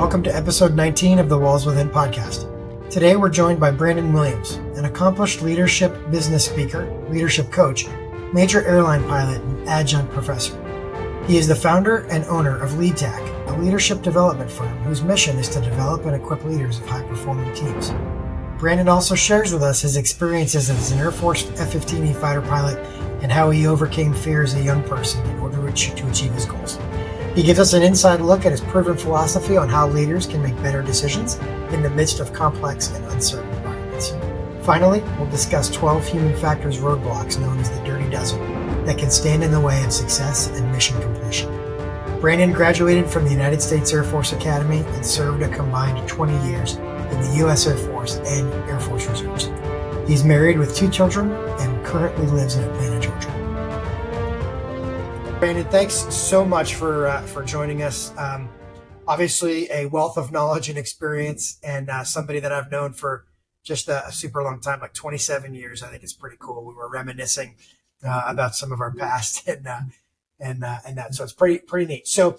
Welcome to episode 19 of the Walls Within podcast. Today we're joined by Brandon Williams, an accomplished leadership business speaker, leadership coach, major airline pilot, and adjunct professor. He is the founder and owner of LeadTac, a leadership development firm whose mission is to develop and equip leaders of high-performing teams. Brandon also shares with us his experiences as an Air Force F-15E fighter pilot and how he overcame fear as a young person in order to achieve his goals. He gives us an inside look at his proven philosophy on how leaders can make better decisions in the midst of complex and uncertain environments. Finally, we'll discuss 12 human factors roadblocks known as the Dirty Dozen that can stand in the way of success and mission completion. Brandon graduated from the United States Air Force Academy and served a combined 20 years in the U.S. Air Force and Air Force Reserves. He's married with 2 children and currently lives in Atlanta, Georgia. Brandon, thanks so much for joining us. Obviously, a wealth of knowledge and experience, and somebody that I've known for just a super long time, like 27 years. I think it's pretty cool. We were reminiscing about some of our past and that, so it's pretty neat. So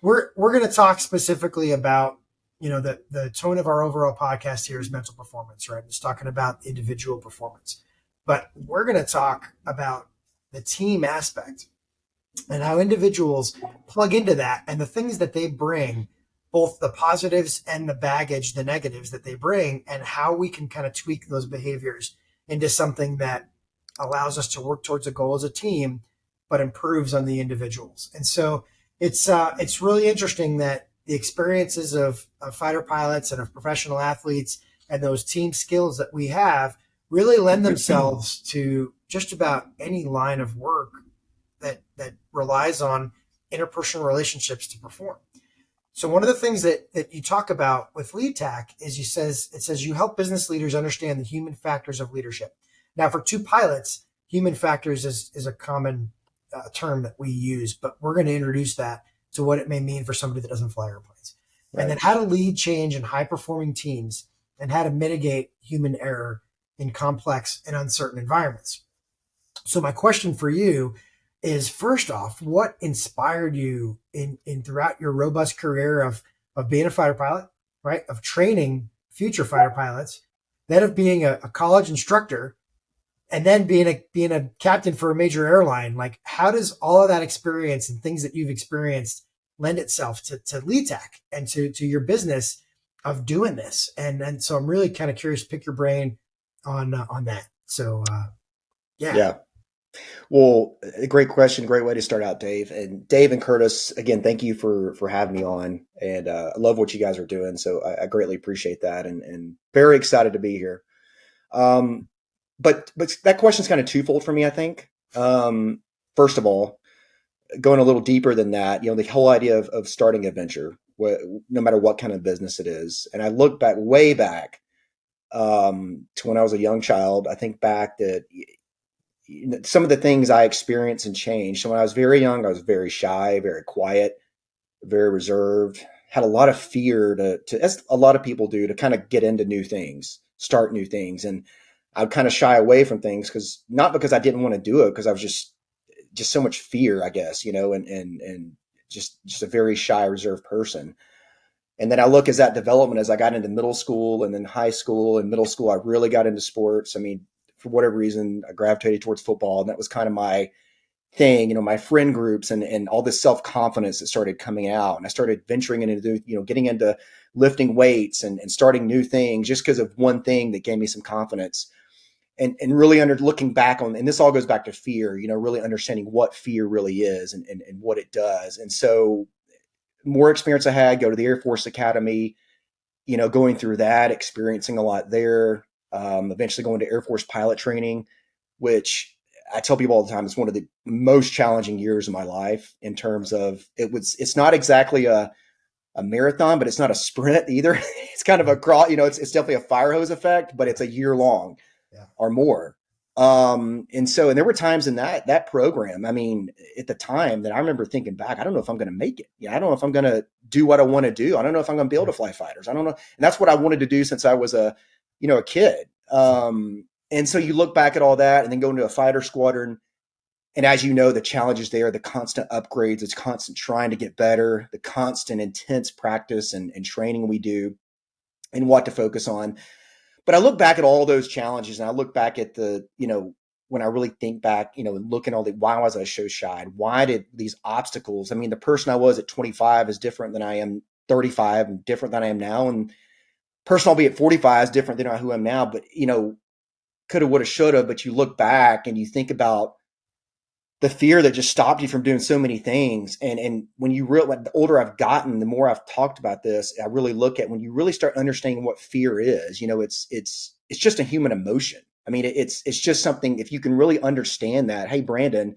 we're going to talk specifically about the tone of our overall podcast here is mental performance, right? It's talking about individual performance, but we're going to talk about the team aspect and how individuals plug into that and the things that they bring, both the positives and the baggage, the negatives that they bring, and how we can kind of tweak those behaviors into something that allows us to work towards a goal as a team, but improves on the individuals. And so it's really interesting that the experiences of fighter pilots and of professional athletes and those team skills that we have really lend themselves to just about any line of work that relies on interpersonal relationships to perform. So one of the things that you talk about with LeadTac is it says you help business leaders understand the human factors of leadership. Now, for 2 pilots, human factors is a common term that we use, but we're going to introduce that to what it may mean for somebody that doesn't fly airplanes. Right. And then how to lead change in high-performing teams and how to mitigate human error in complex and uncertain environments. So my question for you is, first off, what inspired you in throughout your robust career of being a fighter pilot, right? Of training future fighter pilots, then of being a college instructor, and then being a captain for a major airline. Like, how does all of that experience and things that you've experienced lend itself to LeadTac and to your business of doing this? And so I'm really kind of curious to pick your brain on that. So Yeah. Well, a great question. Great way to start out, Dave. And Dave and Curtis, again, thank you for having me on. And I love what you guys are doing. So I greatly appreciate that and very excited to be here. But that question is kind of twofold for me, I think. First of all, going a little deeper than that, the whole idea of starting a venture, no matter what kind of business it is. And I look way back to when I was a young child. I think back that some of the things I experienced and changed. So when I was very young, I was very shy, very quiet, very reserved, had a lot of fear as a lot of people do, to kind of get into new things, start new things. And I would kind of shy away from things not because I didn't want to do it, because I was just so much fear, I guess, and just a very shy, reserved person. And then I look as that development, as I got into middle school and then high school and middle school, I really got into sports. I mean, for whatever reason, I gravitated towards football, and that was kind of my thing, my friend groups and all this self-confidence that started coming out. And I started venturing into, getting into lifting weights and starting new things just because of one thing that gave me some confidence. And really looking back on, and this all goes back to fear, really understanding what fear really is and what it does. And so more experience I had, go to the Air Force Academy, going through that, experiencing a lot there. Eventually going to Air Force pilot training, which I tell people all the time, it's one of the most challenging years of my life in terms of it's not exactly a marathon, but it's not a sprint either. It's kind of a crawl, it's definitely a fire hose effect, but it's a year long or more. And there were times in that program, I mean, at the time that I remember thinking back, I don't know if I'm going to make it. I don't know if I'm going to do what I want to do. I don't know if I'm going to be able to fly fighters. I don't know. And that's what I wanted to do since I was a kid. And so you look back at all that and then go into a fighter squadron And as you know, the challenges there, the constant upgrades, it's constant trying to get better, the constant intense practice and training we do, and what to focus on. But I look back at all those challenges, and I look back at the, when I really think back, and look at all the, why was I so shy? Why did these obstacles? I mean, the person I was at 25 is different than I am 35, and different than I am now. And person I'll be at 45 is different than who I am now. But, coulda, woulda, shoulda. But you look back and you think about the fear that just stopped you from doing so many things. And when you the older I've gotten, the more I've talked about this, I really look at when you really start understanding what fear is, it's just a human emotion. I mean, it's just something, if you can really understand that, hey, Brandon,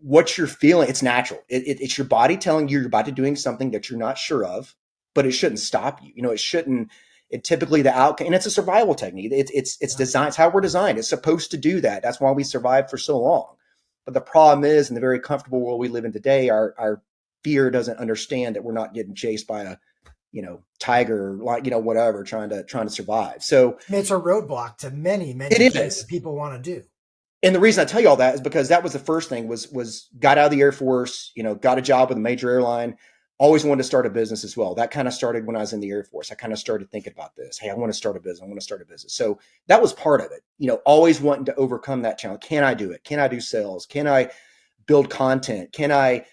what you're feeling, it's natural. It's your body telling you you're about to doing something that you're not sure of, but it shouldn't stop you. It shouldn't. It typically the outcome, and it's a survival technique. It's designed. It's how we're designed. It's supposed to do that. That's why we survived for so long. But the problem is, in the very comfortable world we live in today, our fear doesn't understand that we're not getting chased by a, tiger, like, whatever, trying to survive. So I mean, it's a roadblock to many it things is. that people want to do. And the reason I tell you all that is because that was the first thing was got out of the Air Force, got a job with a major airline. Always wanted to start a business as well. That kind of started when I was in the Air Force. I kind of started thinking about this. Hey, I want to start a business. I want to start a business. So that was part of it. Always wanting to overcome that challenge. Can I do it? Can I do sales? Can I build content? Can I,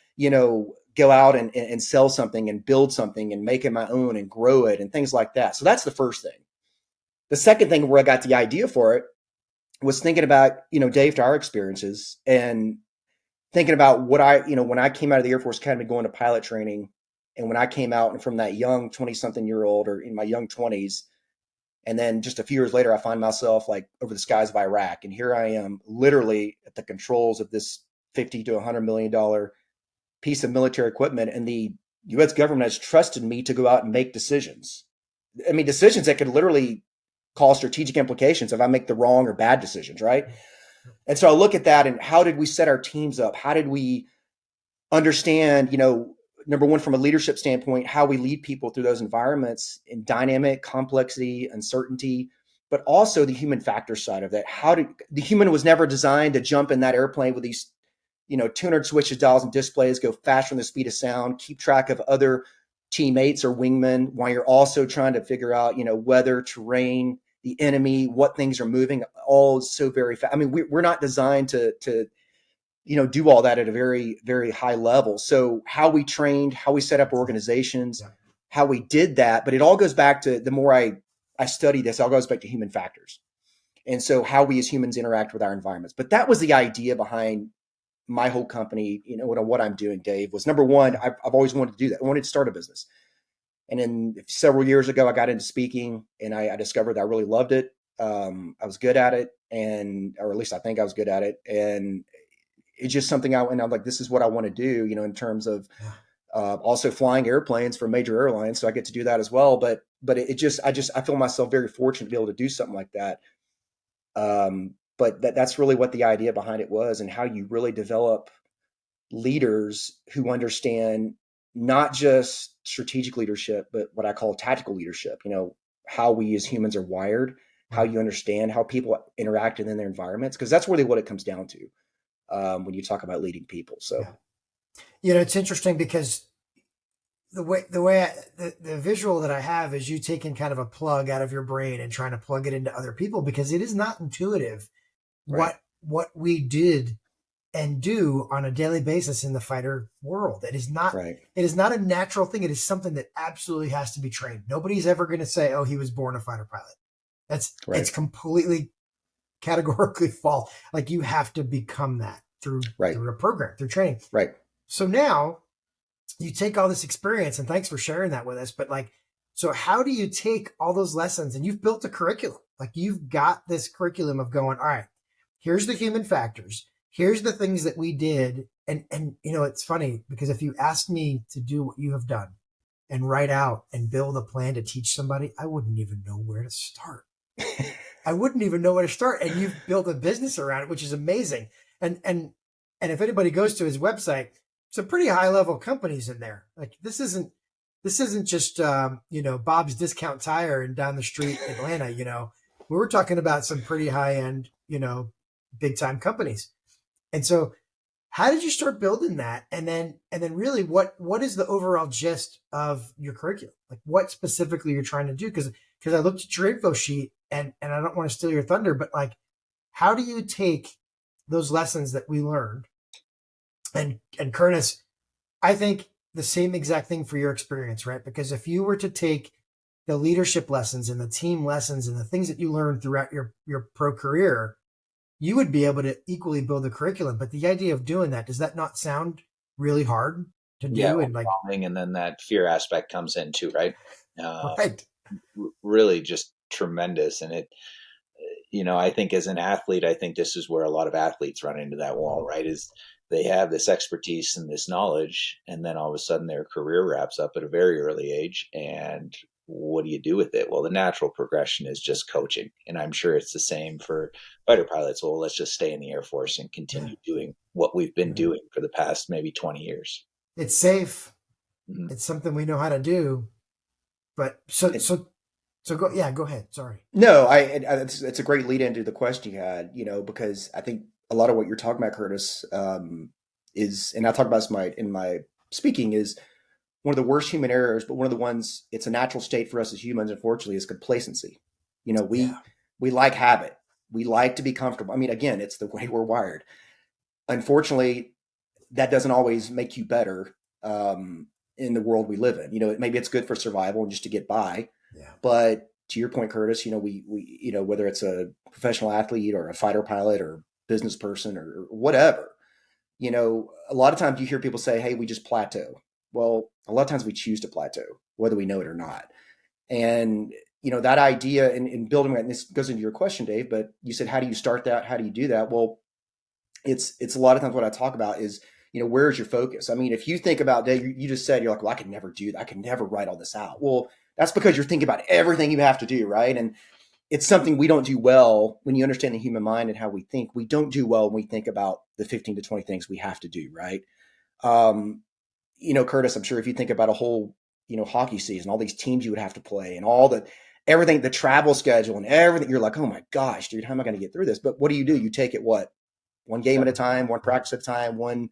go out and sell something and build something and make it my own and grow it and things like that. So that's the first thing. The second thing where I got the idea for it was thinking about, Dave, to our experiences and thinking about what when I came out of the Air Force Academy going to pilot training, and when I came out and from that young 20-something-year-old or in my young 20s, and then just a few years later, I find myself like over the skies of Iraq. And here I am literally at the controls of this $50 to $100 million piece of military equipment. And the U.S. government has trusted me to go out and make decisions. I mean, decisions that could literally cause strategic implications if I make the wrong or bad decisions, right? And so I look at that and how did we set our teams up? How did we understand, number one, from a leadership standpoint, how we lead people through those environments in dynamic, complexity, uncertainty, but also the human factor side of that. The human was never designed to jump in that airplane with these, 200 switches, dials, and displays, go faster than the speed of sound, keep track of other teammates or wingmen while you're also trying to figure out, weather, terrain, the enemy, what things are moving, all so very fast. I mean, we're not designed to do all that at a very, very high level. So how we trained, how we set up organizations, how we did that, but it all goes back to, the more I study this, it all goes back to human factors. And so how we as humans interact with our environments. But that was the idea behind my whole company, what I'm doing, Dave, was number one, I've always wanted to do that. I wanted to start a business. And then several years ago, I got into speaking and I discovered that I really loved it. I was good at it, or at least I think I was good at it. And it's just something and I'm like, this is what I want to do, in terms of also flying airplanes for major airlines. So I get to do that as well. But I feel myself very fortunate to be able to do something like that. But that's really what the idea behind it was, and how you really develop leaders who understand not just strategic leadership, but what I call tactical leadership, how we as humans are wired, how you understand how people interact in their environments, because that's really what it comes down to when you talk about leading people. So, It's interesting because the visual that I have is you taking kind of a plug out of your brain and trying to plug it into other people, because it is not intuitive right. what we did and do on a daily basis in the fighter world. It is not Right. It is not a natural thing. It is something that absolutely has to be trained. Nobody's ever going to say, "Oh, he was born a fighter pilot." Right. It's completely categorically false. Like, you have to become that through a program, through training. Right. So now you take all this experience, and thanks for sharing that with us. But so how do you take all those lessons, and you've built a curriculum? Like, you've got this curriculum of going, all right, here's the human factors. Here's the things that we did. And it's funny because if you asked me to do what you have done and write out and build a plan to teach somebody, I wouldn't even know where to start. I wouldn't even know where to start. And you've built a business around it, which is amazing. And if anybody goes to his website, some pretty high level companies in there. Like, this isn't just Bob's Discount Tire and down the street, Atlanta. We were talking about some pretty high end, big time companies. And so how did you start building that? And then really what is the overall gist of your curriculum? Like what specifically you're trying to do? Because I looked at your info sheet and I don't want to steal your thunder, but like how do you take those lessons that we learned and Curtis, I think the same exact thing for your experience, right? Because if you were to take the leadership lessons and the team lessons and the things that you learned throughout your pro career, you would be able to equally build a curriculum. But the idea of doing that, does that not sound really hard to Yeah, do? And like, overwhelming, and then that fear aspect comes in too, right? Uh, right. Really just tremendous. And I think as an athlete, I think this is where a lot of athletes run into that wall, right? Is they have this expertise and this knowledge, and then all of a sudden their career wraps up at a very early age. And what do you do with it? Well, the natural progression is just coaching. And I'm sure it's the same for fighter pilots. Well, let's just stay in the Air Force and Yeah. continue doing what we've been Yeah. doing for the past maybe 20 years. It's safe. Mhm. It's something we know how to do. But so go, yeah, go ahead. Sorry. No, it's a great lead into the question you had, because I think a lot of what you're talking about, Curtis, is, and I talk about this in my speaking, is one of the worst human errors, but one of the ones, it's a natural state for us as humans, unfortunately, is complacency. Yeah. We like habit. We like to be comfortable. I mean, again, it's the way we're wired. Unfortunately, that doesn't always make you better in the world we live in. Maybe it's good for survival and just to get by. Yeah. But to your point, Curtis, we whether it's a professional athlete or a fighter pilot or business person or whatever, a lot of times you hear people say, "Hey, we just plateau." Well, a lot of times we choose to plateau, whether we know it or not. And that idea in building that, and this goes into your question, Dave. But you said, "How do you start that? How do you do that?" Well, it's a lot of times what I talk about is where's your focus. I mean, if you think about Dave, you just said you're like, well, I could never do that. I could never write all this out. Well, that's because you're thinking about everything you have to do, right? And it's something we don't do well when you understand the human mind and how we think. We don't do well when we think about the 15 to 20 things we have to do, right? Um, Curtis, I'm sure if you think about a whole hockey season, all these teams you would have to play, and all the everything, the travel schedule and everything, you're like, oh my gosh, dude, how am I going to get through this? But what do? You take it what, one game at a time, one practice at a time, one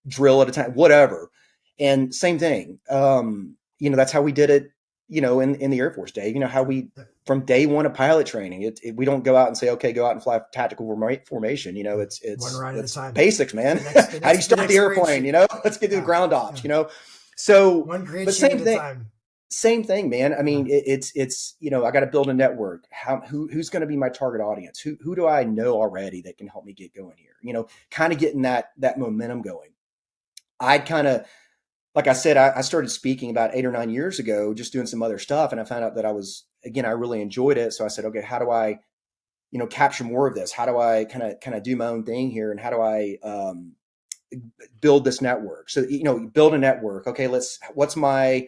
drill at a time, whatever. And same thing. That's how we did it, in the Air Force, Dave. How we, from day one of pilot training, we don't go out and say, okay, go out and fly tactical formation. One ride at a It's time. basics, man. How do you The start the next grade airplane? sheet. Let's get through the Yeah. ground Yeah. ops, So, One grade but sheet at a thing, time. same thing, man. I Yeah. mean, it's I got to build a network. Who's going to be my target audience? Who do I know already that can help me get going here? Kind of getting that momentum going. I'd kind of, like I said, I started speaking about 8 or 9 years ago, just doing some other stuff, and I found out that I really enjoyed it. So I said, okay, how do I, capture more of this? How do I kind of do my own thing here, and how do I build this network? So build a network. Okay, what's my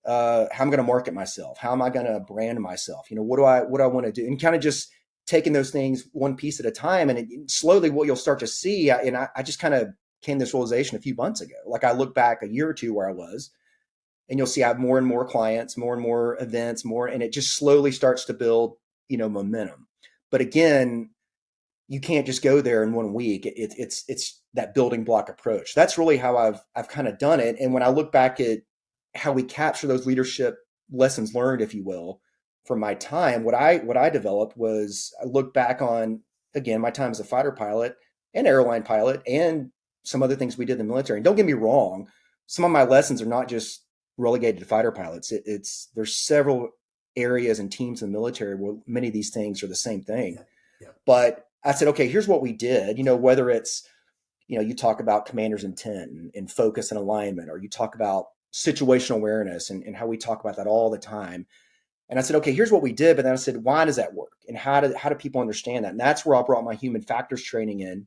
how I'm going to market myself? How am I going to brand myself? What do I want to do? And kind of just taking those things one piece at a time. And slowly what you'll start to see, and I just kind of came to this realization a few months ago. Like I look back a year or two where I was, and you'll see I have more and more clients, more and more events, and it just slowly starts to build, momentum. But again, you can't just go there in 1 week. It's that building block approach. That's really how I've kind of done it. And when I look back at how we capture those leadership lessons learned, if you will, from my time, what I developed was I look back on, again, my time as a fighter pilot and airline pilot and some other things we did in the military. And don't get me wrong, some of my lessons are not just relegated to fighter pilots. There's several areas and teams in the military where many of these things are the same thing. Yeah. Yeah. But I said, okay, here's what we did. Whether it's, you talk about commander's intent and focus and alignment, or you talk about situational awareness and how we talk about that all the time. And I said, okay, here's what we did. But then I said, why does that work? And how do people understand that? And that's where I brought my human factors training in,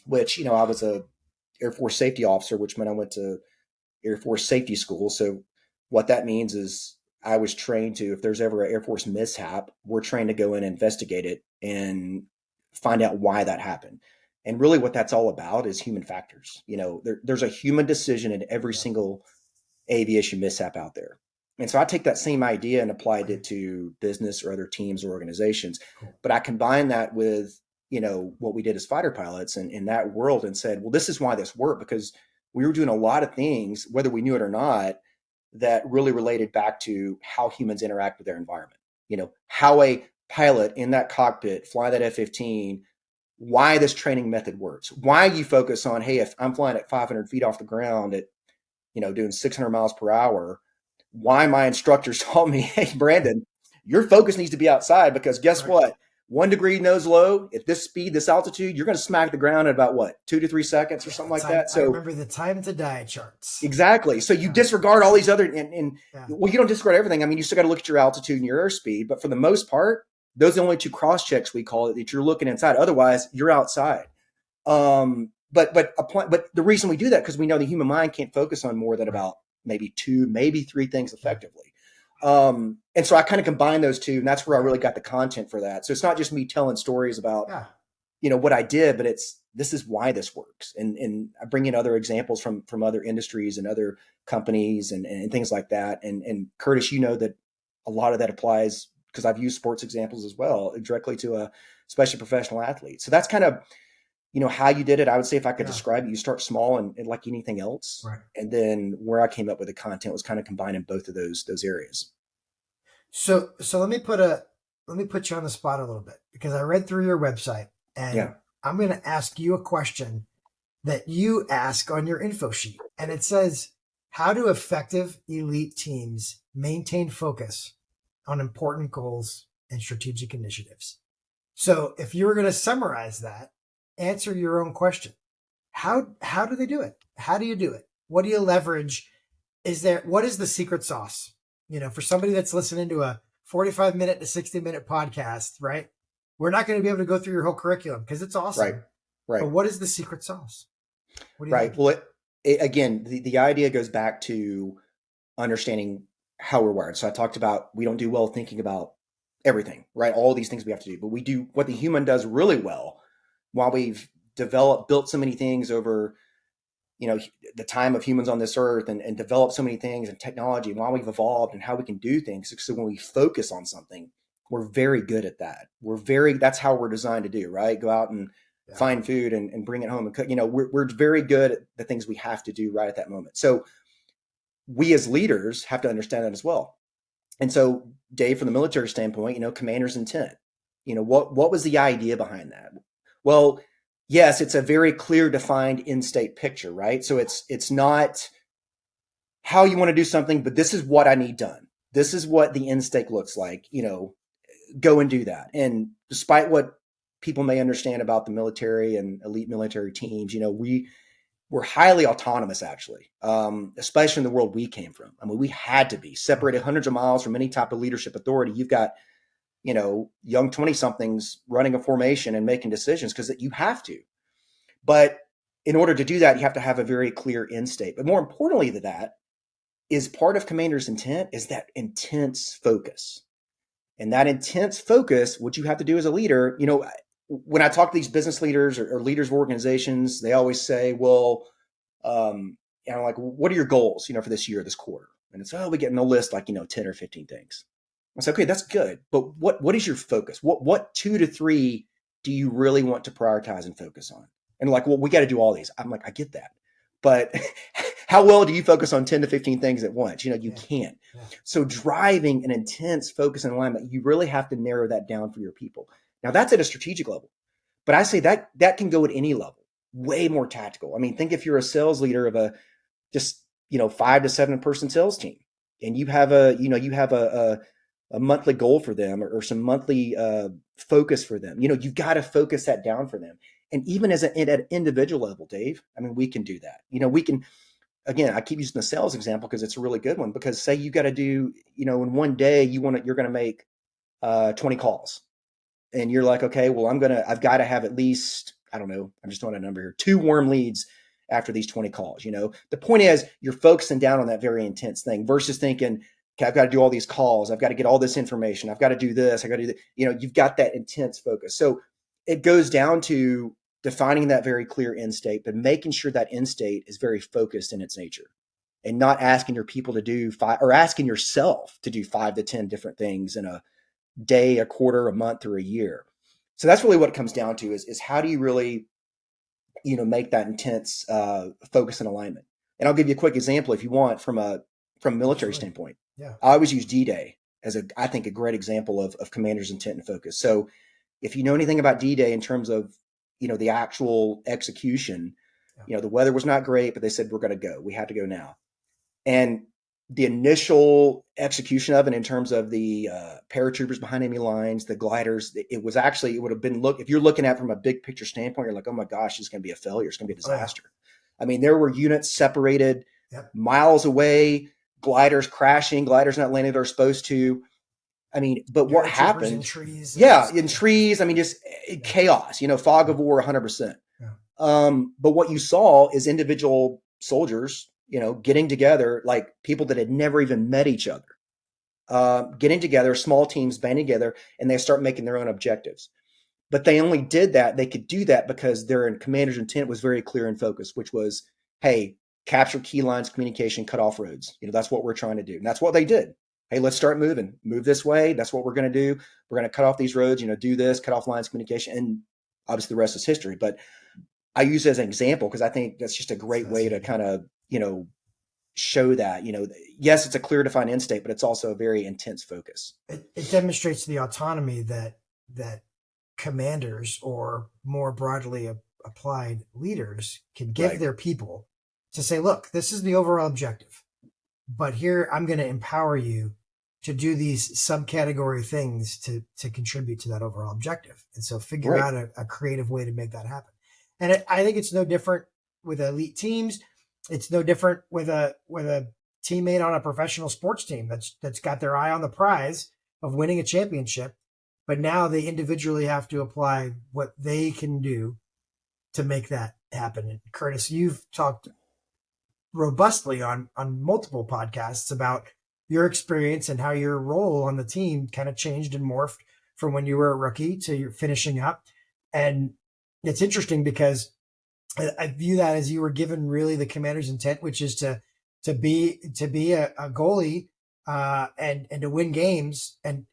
which, I was a Air Force safety officer, which meant I went to Air Force safety school. So what that means is I was trained to, if there's ever an Air Force mishap, we're trained to go in and investigate it and find out why that happened. And really what that's all about is human factors. There's a human decision in every Yeah. single aviation mishap out there. And so I take that same idea and applied it to business or other teams or organizations. Cool. But I combine that with, what we did as fighter pilots and in that world and said, well, this is why this worked, because we were doing a lot of things, whether we knew it or not, that really related back to how humans interact with their environment. How a pilot in that cockpit fly that F-15, why this training method works, why you focus on, hey, if I'm flying at 500 feet off the ground at, doing 600 miles per hour, why my instructors told me, hey, Brandon, your focus needs to be outside, because guess what? 1 degree nose low at this speed, this altitude, you're going to smack the ground at about what, 2 to 3 seconds or something like that. I So remember the time to die charts. exactly. So you disregard all these other, and well, you don't disregard everything. I mean, you still got to look at your altitude and your airspeed, but for the most part, those are the only two cross checks we call it that you're looking inside. Otherwise, you're outside. But the reason we do that, because we know the human mind can't focus on more than about maybe 2, maybe 3 things effectively. And so I kind of combine those two, and that's where I really got the content for that. So it's not just me telling stories about, what I did, but this is why this works. And I bring in other examples from other industries and other companies and things like that. And Curtis, that a lot of that applies, because I've used sports examples as well, directly to a especially professional athlete. So that's kind of, how you did it. I would say, if I could describe it, you start small and like anything else. Right. And then where I came up with the content was kind of combining both of those areas. So let me put you on the spot a little bit, because I read through your website, and I'm going to ask you a question that you ask on your info sheet. And it says, how do effective elite teams maintain focus on important goals and strategic initiatives? So if you were going to summarize that, answer your own question. How do they do it? How do you do it? What do you leverage? What is the secret sauce? For somebody that's listening to a 45-minute to 60-minute podcast, right? We're not going to be able to go through your whole curriculum because it's awesome. Right. But what is the secret sauce? What do you think? Well, again, the idea goes back to understanding how we're wired. So I talked about, we don't do well thinking about everything, right? All these things we have to do, but we do what the human does really well. While we've built so many things over, the time of humans on this earth, and developed so many things and technology, while we've evolved and how we can do things. So when we focus on something, we're very good at that. That's how we're designed to do, right? Go out and find food and bring it home and cook. We're very good at the things we have to do right at that moment. So we as leaders have to understand that as well. And so, Dave, from the military standpoint, commander's intent, what was the idea behind that? Well, yes, it's a very clear, defined in-state picture, right? So it's not how you want to do something, but this is what I need done. This is what the end state looks like, go and do that. And despite what people may understand about the military and elite military teams, we're highly autonomous, actually, especially in the world we came from. I mean, we had to be separated hundreds of miles from any type of leadership authority. You've got young 20-somethings running a formation and making decisions because you have to. But in order to do that, you have to have a very clear end state. But more importantly than that, is part of commander's intent is that intense focus. And that intense focus, what you have to do as a leader, when I talk to these business leaders or leaders of organizations, they always say, well, like, what are your goals, for this year, this quarter? And it's, we get in a list like, 10 or 15 things. I say, okay, that's good. But what is your focus? What 2 to 3 do you really want to prioritize and focus on? And like, well, we got to do all these. I'm like, I get that. But how well do you focus on 10 to 15 things at once? You can't. Yeah. So driving an intense focus and alignment, you really have to narrow that down for your people. Now that's at a strategic level, but I say that can go at any level, way more tactical. I mean, think if you're a sales leader of a just, 5 to 7 person sales team, and you have a monthly goal for them or some monthly focus for them. You've got to focus that down for them. And even at an individual level, Dave, I mean, we can do that. We can, again, I keep using the sales example because it's a really good one, because say you got to do, in one day you're going to make 20 calls, and you're like, okay, well, I've got to have at least, I don't know, I'm just throwing a number here, 2 warm leads after these 20 calls. The point is you're focusing down on that very intense thing versus thinking, okay, I've got to do all these calls. I've got to get all this information. I've got to do this. I got to do that. You've got that intense focus. So it goes down to defining that very clear end state, but making sure that end state is very focused in its nature, and not asking your people to do 5, or asking yourself to do 5 to 10 different things in a day, a quarter, a month, or a year. So that's really what it comes down to is how do you really, make that intense focus and alignment. And I'll give you a quick example if you want from a military Absolutely. standpoint. Yeah. I always use D-Day as I think a great example of commander's intent and focus. So if you know anything about D-Day in terms of, the actual execution, Yeah. the weather was not great, but they said, we're going to go. We have to go now. And the initial execution of it in terms of the paratroopers behind enemy lines, the gliders, it would have been if you're looking at it from a big picture standpoint, you're like, oh my gosh, it's going to be a failure. It's going to be a disaster. I mean, there were units separated miles away, gliders crashing, gliders not landing they're supposed to. I mean, but what happened? In trees. In trees. I mean, just chaos, fog of war 100%. Yeah. But what you saw is individual soldiers, getting together, like people that had never even met each other, getting together, small teams banding together, and they start making their own objectives. But they only did that. They could do that because their commander's intent was very clear and focused, which was, hey, capture key lines of communication, cut off roads. That's what we're trying to do. And that's what they did. Hey, let's start moving. Move this way. That's what we're going to do. We're going to cut off these roads, do this, cut off lines of communication. And obviously the rest is history. But I use it as an example because I think that's just a great way to kind of, show that, yes, it's a clear defined end state, but it's also a very intense focus. It demonstrates the autonomy that commanders, or more broadly applied leaders, can give their people to say, look, this is the overall objective, but here I'm going to empower you to do these subcategory things to contribute to that overall objective. And so figure out a creative way to make that happen. And I think it's no different with elite teams. It's no different with a teammate on a professional sports team that's got their eye on the prize of winning a championship, but now they individually have to apply what they can do to make that happen. And Curtis, you've talked robustly on multiple podcasts about your experience and how your role on the team kind of changed and morphed from when you were a rookie to you're finishing up. And it's interesting because I view that as you were given really the commander's intent, which is to be a goalie and to win games and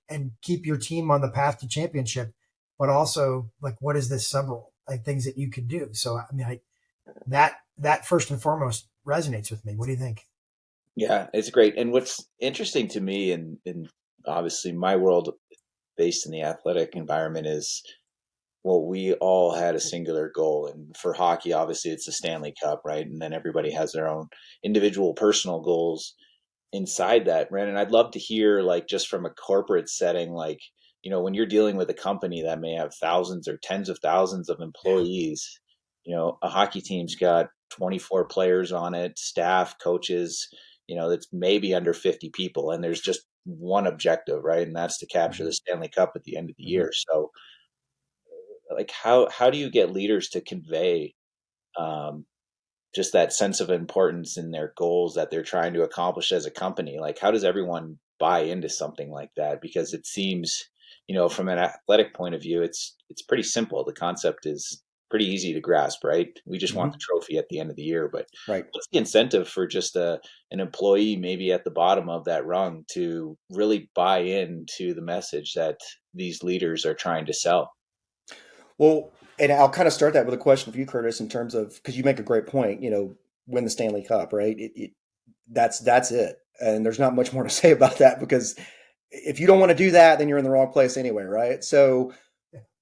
keep your team on the path to championship, but also like, what is this sub role, like things that you can do. So I mean, that first and foremost resonates with me. What do you think? Yeah, it's great. And what's interesting to me, in obviously my world based in the athletic environment, is, well, we all had a singular goal. And for hockey, obviously it's the Stanley Cup, right? And then everybody has their own individual personal goals inside that. Brandon, I'd love to hear, like, just from a corporate setting, like, when you're dealing with a company that may have thousands or tens of thousands of employees, a hockey team's got 24 players on it, staff, coaches, that's maybe under 50 people. And there's just one objective, right? And that's to capture the Stanley Cup at the end of the year. So, like, how do you get leaders to convey um, just that sense of importance in their goals that they're trying to accomplish as a company? Like, how does everyone buy into something like that? Because it seems, from an athletic point of view, it's pretty simple. The concept is pretty easy to grasp, right? We just want the trophy at the end of the year. But what's the incentive for just an employee maybe at the bottom of that rung to really buy into the message that these leaders are trying to sell? Well, and I'll kind of start that with a question for you, Curtis, in terms of, because you make a great point, win the Stanley Cup, right? That's it. And there's not much more to say about that, because if you don't want to do that, then you're in the wrong place anyway, right? So,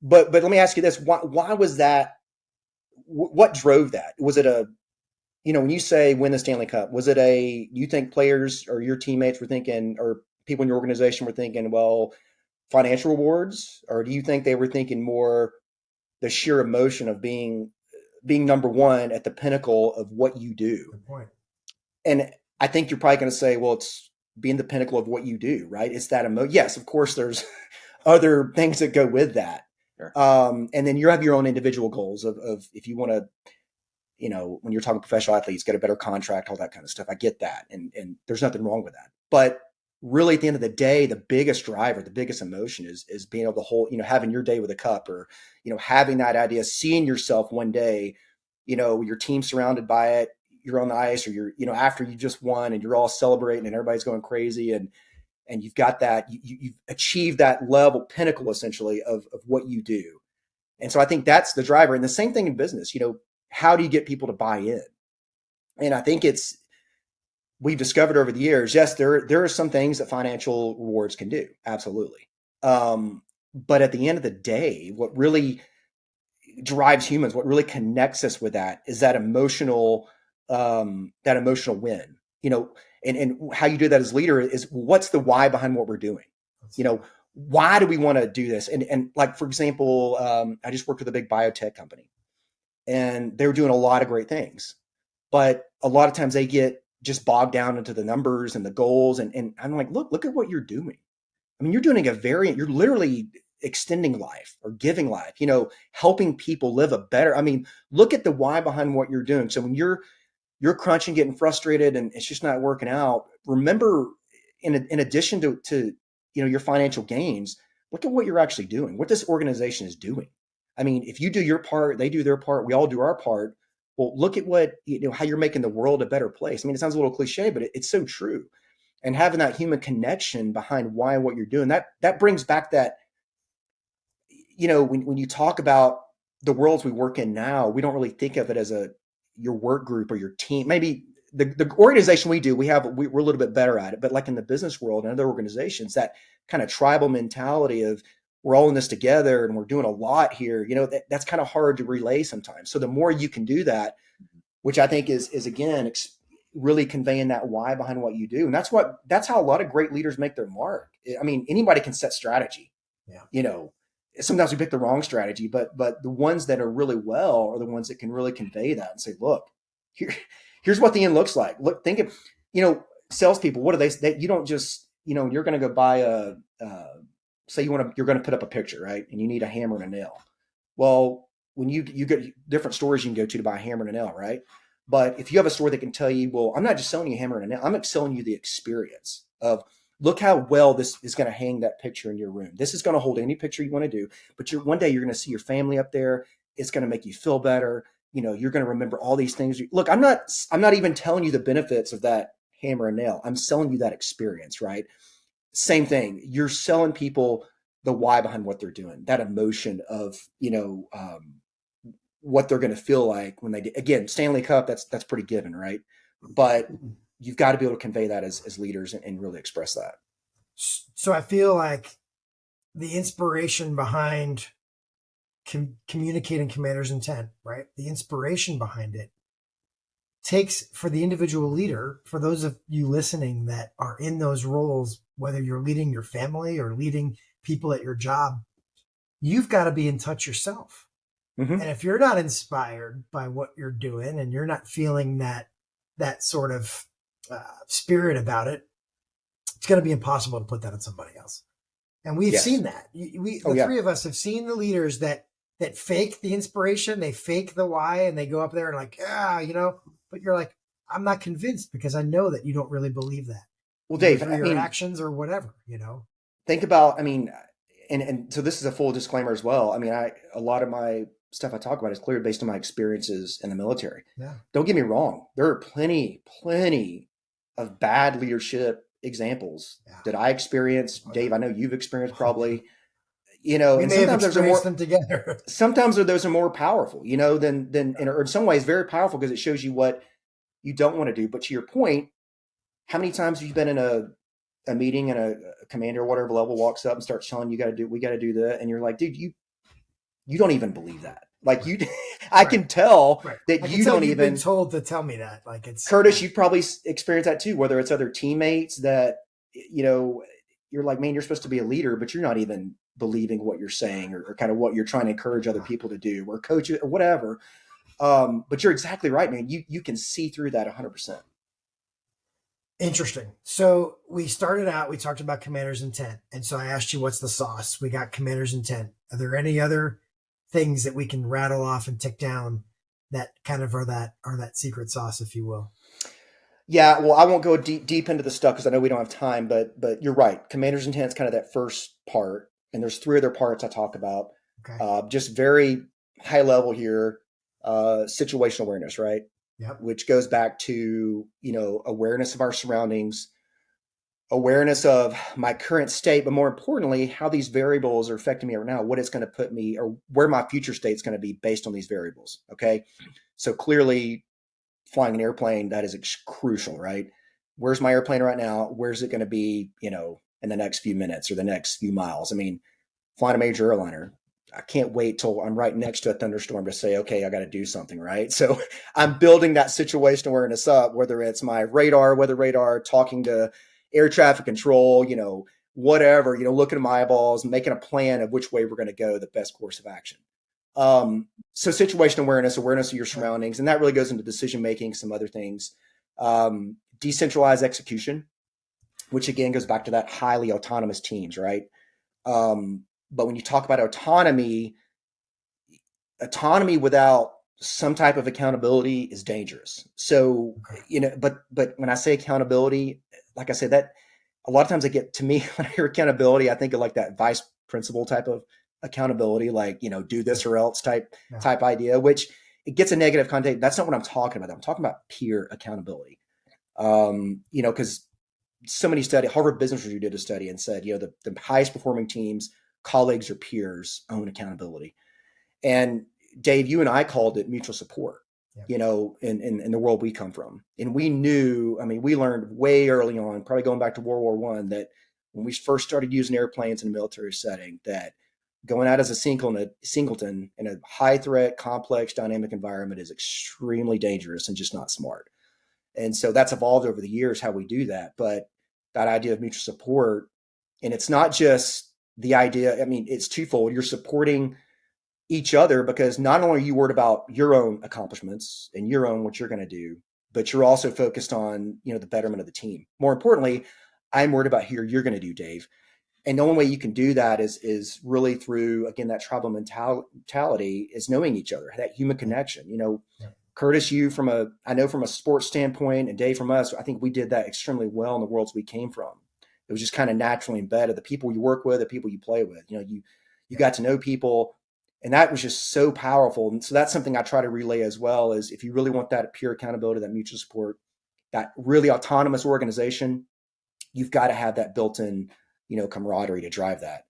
but let me ask you this: why was that? What drove that? Was it when you say win the Stanley Cup, was it you think players or your teammates were thinking, or people in your organization were thinking, well, financial rewards, or do you think they were thinking more the sheer emotion of being number one at the pinnacle of what you do? Good point. And I think you're probably going to say, well, it's being the pinnacle of what you do, right? It's that yes, of course, there's other things that go with that. Sure. And then you have your own individual goals of if you want to, when you're talking professional athletes, get a better contract, all that kind of stuff. I get that. And there's nothing wrong with that. But really, at the end of the day, the biggest driver, the biggest emotion is being able to hold, having your day with a cup, or, having that idea, seeing yourself one day, your team surrounded by it, you're on the ice, or you're, after you just won and you're all celebrating and everybody's going crazy, and you've got that, you've achieved that level pinnacle essentially of what you do. And so I think that's the driver. And the same thing in business, how do you get people to buy in? And I think we've discovered over the years, yes, there are some things that financial rewards can do. Absolutely. But at the end of the day, what really drives humans, what really connects us with that is that emotional win, and how you do that as leader is what's the why behind what we're doing? Why do we want to do this? And like, for example, I just worked with a big biotech company and they were doing a lot of great things, but a lot of times they get just bogged down into the numbers and the goals. And I'm like, look at what you're doing. I mean, you're literally extending life or giving life, helping people live a better, look at the why behind what you're doing. So when you're crunching, getting frustrated and it's just not working out, remember in addition to your financial gains, look at what you're actually doing, what this organization is doing. I mean, if you do your part, they do their part, we all do our part. Well, look at how you're making the world a better place. I mean, it sounds a little cliche, but it's so true. And having that human connection behind why and what you're doing, that brings back that, when you talk about the worlds we work in now, we don't really think of it as your work group or your team. Maybe the organization we're a little bit better at it, but like in the business world and other organizations, that kind of tribal mentality of we're all in this together and we're doing a lot here, that's kind of hard to relay sometimes. So the more you can do that, which I think is again, really conveying that why behind what you do. And that's how a lot of great leaders make their mark. I mean, anybody can set strategy, sometimes we pick the wrong strategy, but the ones that are really well are the ones that can really convey that and say, look, here's what the end looks like. Look, think of, salespeople, what do they you don't just, you're going to go buy say you're going to put up a picture, right? And you need a hammer and a nail. Well, when you get different stores you can go to buy a hammer and a nail, right? But if you have a store that can tell you, well, I'm not just selling you a hammer and a nail, I'm selling you the experience of, look how well this is going to hang that picture in your room. This is going to hold any picture you want to do, but one day you're going to see your family up there. It's going to make you feel better. You're going to remember all these things. Look, I'm not even telling you the benefits of that hammer and nail. I'm selling you that experience, right? Same thing. You're selling people the why behind what they're doing, that emotion of, what they're going to feel like when they do. Again, Stanley Cup, that's pretty given, right? But you've got to be able to convey that as leaders and really express that. So I feel like the inspiration behind communicating commander's intent, right? The inspiration behind it takes, for the individual leader, for those of you listening that are in those roles, whether you're leading your family or leading people at your job, you've got to be in touch yourself. Mm-hmm. And if you're not inspired by what you're doing and you're not feeling that sort of spirit about it, it's going to be impossible to put that on somebody else. And we've seen that. Three of us have seen the leaders that fake the inspiration, they fake the why, and they go up there and like, but you're like, I'm not convinced because I know that you don't really believe that. Well, Dave, through your actions or whatever, Think about, and so this is a full disclaimer as well. A lot of my stuff I talk about is clearly based on my experiences in the military. Yeah. Don't get me wrong. There are plenty of bad leadership examples that I experienced. Dave, I know you've experienced probably, we and may sometimes have experienced them together. Sometimes those are more powerful, than or in some ways very powerful because it shows you what you don't want to do. But to your point, how many times have you been in a meeting and a commander or whatever level walks up and starts telling you we got to do that. And you're like, dude, you don't even believe that. Like I can tell that you don't even been told to tell me that. Like it's Curtis, you've probably experienced that too, whether it's other teammates that, you're like, man, you're supposed to be a leader, but you're not even believing what you're saying or kind of what you're trying to encourage other people to do or coach it or whatever. But you're exactly right, man. You can see through that 100%. Interesting. So we started out, we talked about commander's intent. And so I asked you, what's the sauce? We got commander's intent. Are there any other things that we can rattle off and tick down that kind of are that secret sauce, if you will? Yeah, well, I won't go deep into the stuff because I know we don't have time, but you're right. Commander's intent is kind of that first part. And there's 3 other parts I talk about. Okay. Just very high level here, situational awareness, right? Yep. Which goes back to, awareness of our surroundings, awareness of my current state, but more importantly, how these variables are affecting me right now, what it's going to put me or where my future state is going to be based on these variables. Okay. So clearly flying an airplane, that is crucial, right? Where's my airplane right now? Where's it going to be, in the next few minutes or the next few miles? I mean, flying a major airliner, I can't wait till I'm right next to a thunderstorm to say, okay, I got to do something, right? So I'm building that situation awareness up, whether it's my radar, weather radar, talking to air traffic control, whatever, looking at my eyeballs, making a plan of which way we're going to go, the best course of action. So situation awareness of your surroundings, and that really goes into decision making, some other things. Decentralized execution, which again goes back to that highly autonomous teams, right? But when you talk about autonomy without some type of accountability is dangerous. So, but when I say accountability, like I said, that a lot of times when I hear accountability, I think of like that vice principal type of accountability, like, do this or else type idea, which it gets a negative connotation. That's not what I'm talking about. I'm talking about peer accountability. Because so many Harvard Business Review did a study and said, the highest performing teams, colleagues or peers own accountability. And Dave, you and I called it mutual support, in the world we come from. And we learned way early on, probably going back to World War I, that when we first started using airplanes in a military setting, that going out as a singleton in a high threat, complex, dynamic environment is extremely dangerous and just not smart. And so that's evolved over the years, how we do that. But that idea of mutual support, and it's not just the idea, it's twofold. You're supporting each other because not only are you worried about your own accomplishments and your own, what you're going to do, but you're also focused on, the betterment of the team. More importantly, I'm worried about here you're going to do, Dave. And the only way you can do that is really through, again, that tribal mentality is knowing each other, that human connection. Curtis, I know from a sports standpoint, and Dave from us, I think we did that extremely well in the worlds we came from. It was just kind of naturally embedded. The people you work with, the people you play with, you got to know people, and that was just so powerful. And so that's something I try to relay as well, is if you really want that pure accountability, that mutual support, that really autonomous organization, you've got to have that built-in, camaraderie to drive that.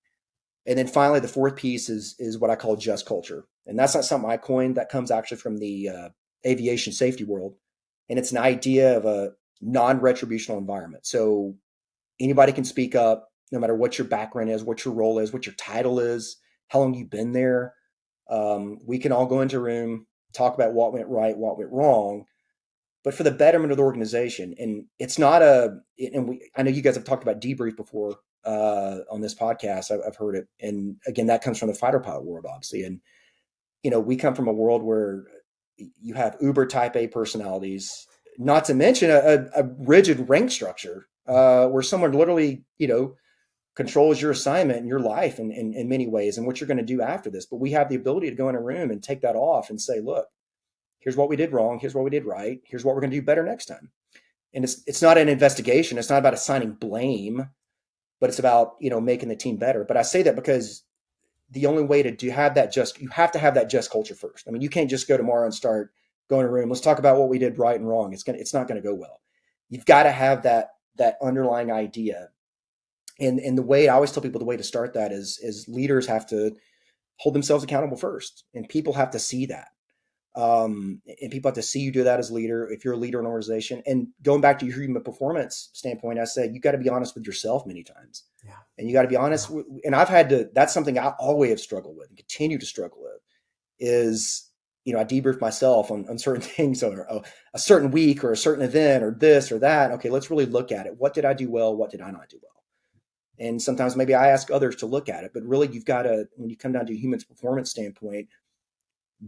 And then finally, the fourth piece is what I call just culture. And that's not something I coined. That comes actually from the aviation safety world. And it's an idea of a non-retributional environment. So anybody can speak up, no matter what your background is, what your role is, what your title is, how long you've been there. We can all go into a room, talk about what went right, what went wrong, but for the betterment of the organization. And it's not I know you guys have talked about debrief before on this podcast. I've heard it. And again, that comes from the fighter pilot world, obviously. And, we come from a world where you have uber type A personalities, not to mention a rigid rank structure where someone literally, controls your assignment and your life in many ways and what you're going to do after this. But we have the ability to go in a room and take that off and say, look, here's what we did wrong. Here's what we did right. Here's what we're going to do better next time. And it's not an investigation. It's not about assigning blame, but it's about, making the team better. But I say that because the only way you have to have that just culture first. You can't just go tomorrow and start going to a room. Let's talk about what we did right and wrong. It's not going to go well. You've got to have that underlying idea. And the way I always tell people, the way to start that is leaders have to hold themselves accountable first, and people have to see that. And people have to see you do that as a leader. If you're a leader in an organization, and going back to your human performance standpoint, I said, you got to be honest with yourself many times. Yeah. And you got to be honest. And that's something I always have struggled with and continue to struggle with is, I debrief myself on certain things or a certain week or a certain event or this or that. Okay, let's really look at it. What did I do well? What did I not do well? And sometimes maybe I ask others to look at it, but really you've got to, when you come down to a human performance standpoint,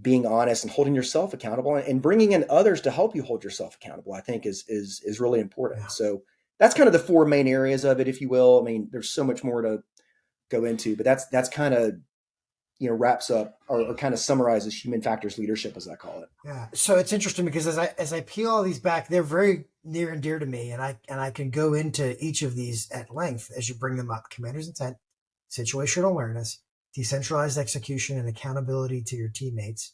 being honest and holding yourself accountable and bringing in others to help you hold yourself accountable, I think is really important. Yeah. So that's kind of the four main areas of it, if you will. There's so much more to go into, but that's kind of, wraps up or kind of summarizes human factors leadership, as I call it. Yeah. So it's interesting because as I peel all these back, they're very near and dear to me. And I can go into each of these at length as you bring them up. Commander's intent, situational awareness, decentralized execution and accountability to your teammates,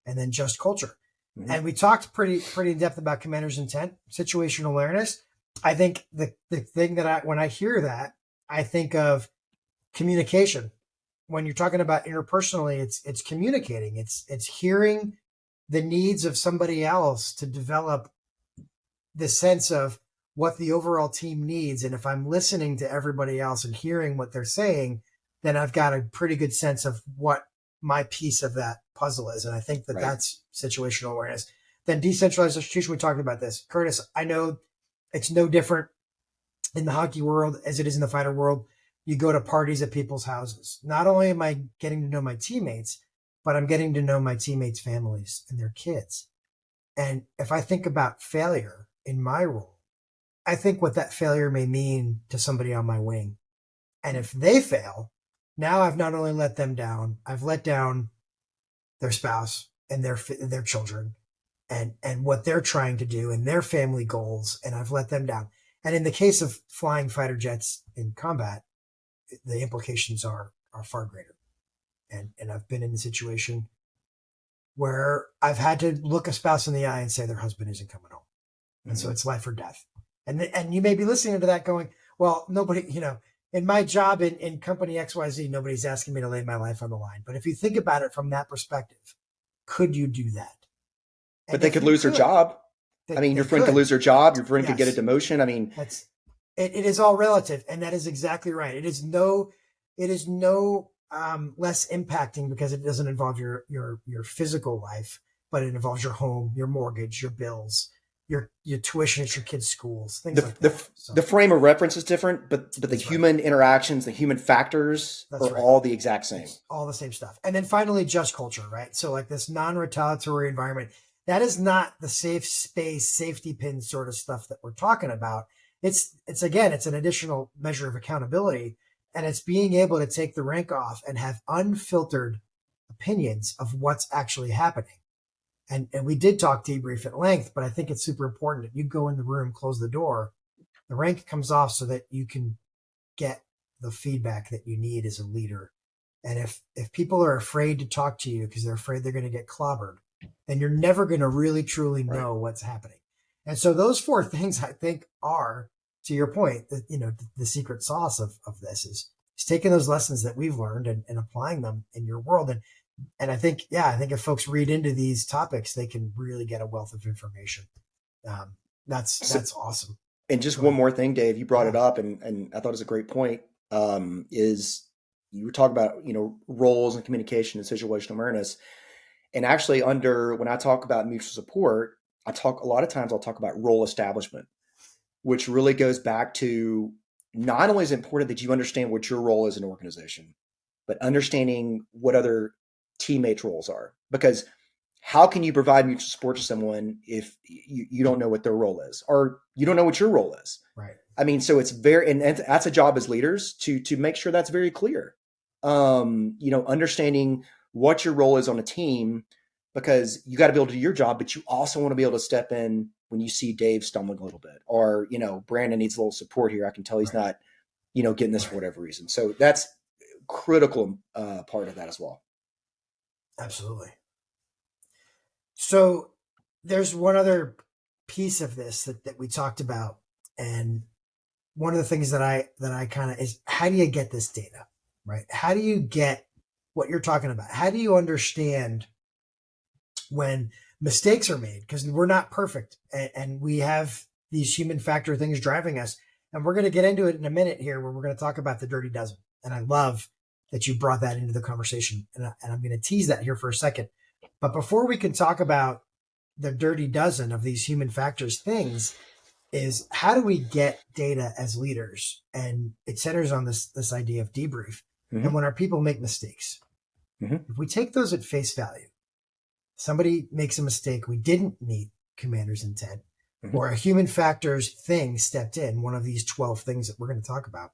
and then just culture. Mm-hmm. And we talked pretty in depth about commander's intent, situational awareness. I think the thing that when I hear that, I think of communication. When you're talking about interpersonally, it's communicating. It's hearing the needs of somebody else to develop the sense of what the overall team needs. And if I'm listening to everybody else and hearing what they're saying, then I've got a pretty good sense of what my piece of that puzzle is. And I think that Right. that's situational awareness. Then decentralized execution, we talked about this. Curtis, I know it's no different in the hockey world as it is in the fighter world. You go to parties at people's houses. Not only am I getting to know my teammates, but I'm getting to know my teammates' families and their kids. And if I think about failure in my role, I think what that failure may mean to somebody on my wing. And if they fail, now I've not only let them down, I've let down their spouse and their children and what they're trying to do and their family goals, and I've let them down. And in the case of flying fighter jets in combat, the implications are far greater. And I've been in a situation where I've had to look a spouse in the eye and say their husband isn't coming home. And Mm-hmm. so it's life or death. And you may be listening to that going, well, nobody, in my job in company XYZ, nobody's asking me to lay my life on the line. But if you think about it from that perspective, could you do that? But And they if could you lose their could, job. I mean, they your friend could could. lose their job. Your friend could get a Yes, demotion. I mean, that's it is all relative, and that is exactly right. It is no less impacting because it doesn't involve your physical life, but it involves your home, your mortgage, your bills, your tuition at your kids' schools, things the like that. the So the frame of reference is different, but the that's right. human interactions, the human factors That's are right. all the exact same. It's all the same stuff. And then finally, just culture, right? So like this non-retaliatory environment, that is not the safe space, safety pin sort of stuff that we're talking about. It's again, it's an additional measure of accountability, and it's being able to take the rank off and have unfiltered opinions of what's actually happening. And we did talk debrief at length, but I think it's super important that you go in the room, close the door, the rank comes off so that you can get the feedback that you need as a leader. And if people are afraid to talk to you because they're afraid they're going to get clobbered, then you're never going to really truly Right. know what's happening. And so those four things I think are, to your point, that the secret sauce of this is taking those lessons that we've learned and applying them in your world. And I think, yeah, I think if folks read into these topics, they can really get a wealth of information. Um, that's So, that's awesome. and just Go one ahead. more thing, Dave, you brought it Yeah. up, and I thought it was a great point. Is you were talking about roles and communication and situational awareness, and actually under when I talk about mutual support, I talk a lot of times I'll talk about role establishment, which really goes back to not only is it important that you understand what your role is in an organization, but understanding what other teammates' roles are. Because how can you provide mutual support to someone if you don't know what their role is or you don't know what your role is? Right. I mean, so it's very, and that's a job as leaders to make sure that's very clear. Understanding what your role is on a team, because you got to be able to do your job, but you also want to be able to step in when you see Dave stumbling a little bit, or Brandon needs a little support here. I can tell he's Right. not, getting this for whatever reason. So that's critical part of that as well. Absolutely. So there's one other piece of this that we talked about, and one of the things that I kind of is, how do you get this data, right? How do you get what you're talking about? How do you understand when mistakes are made? Because we're not perfect, and we have these human factor things driving us, and we're going to get into it in a minute here, where we're going to talk about the dirty dozen. And I love that you brought that into the conversation, and I'm going to tease that here for a second. But before we can talk about the dirty dozen of these human factors things, is how do we get data as leaders? And it centers on this idea of debrief. And Mm-hmm. when our people make mistakes, Mm-hmm. if we take those at face value, somebody makes a mistake, we didn't meet commander's intent, Mm-hmm. or a human factors thing stepped in, one of these 12 things that we're going to talk about.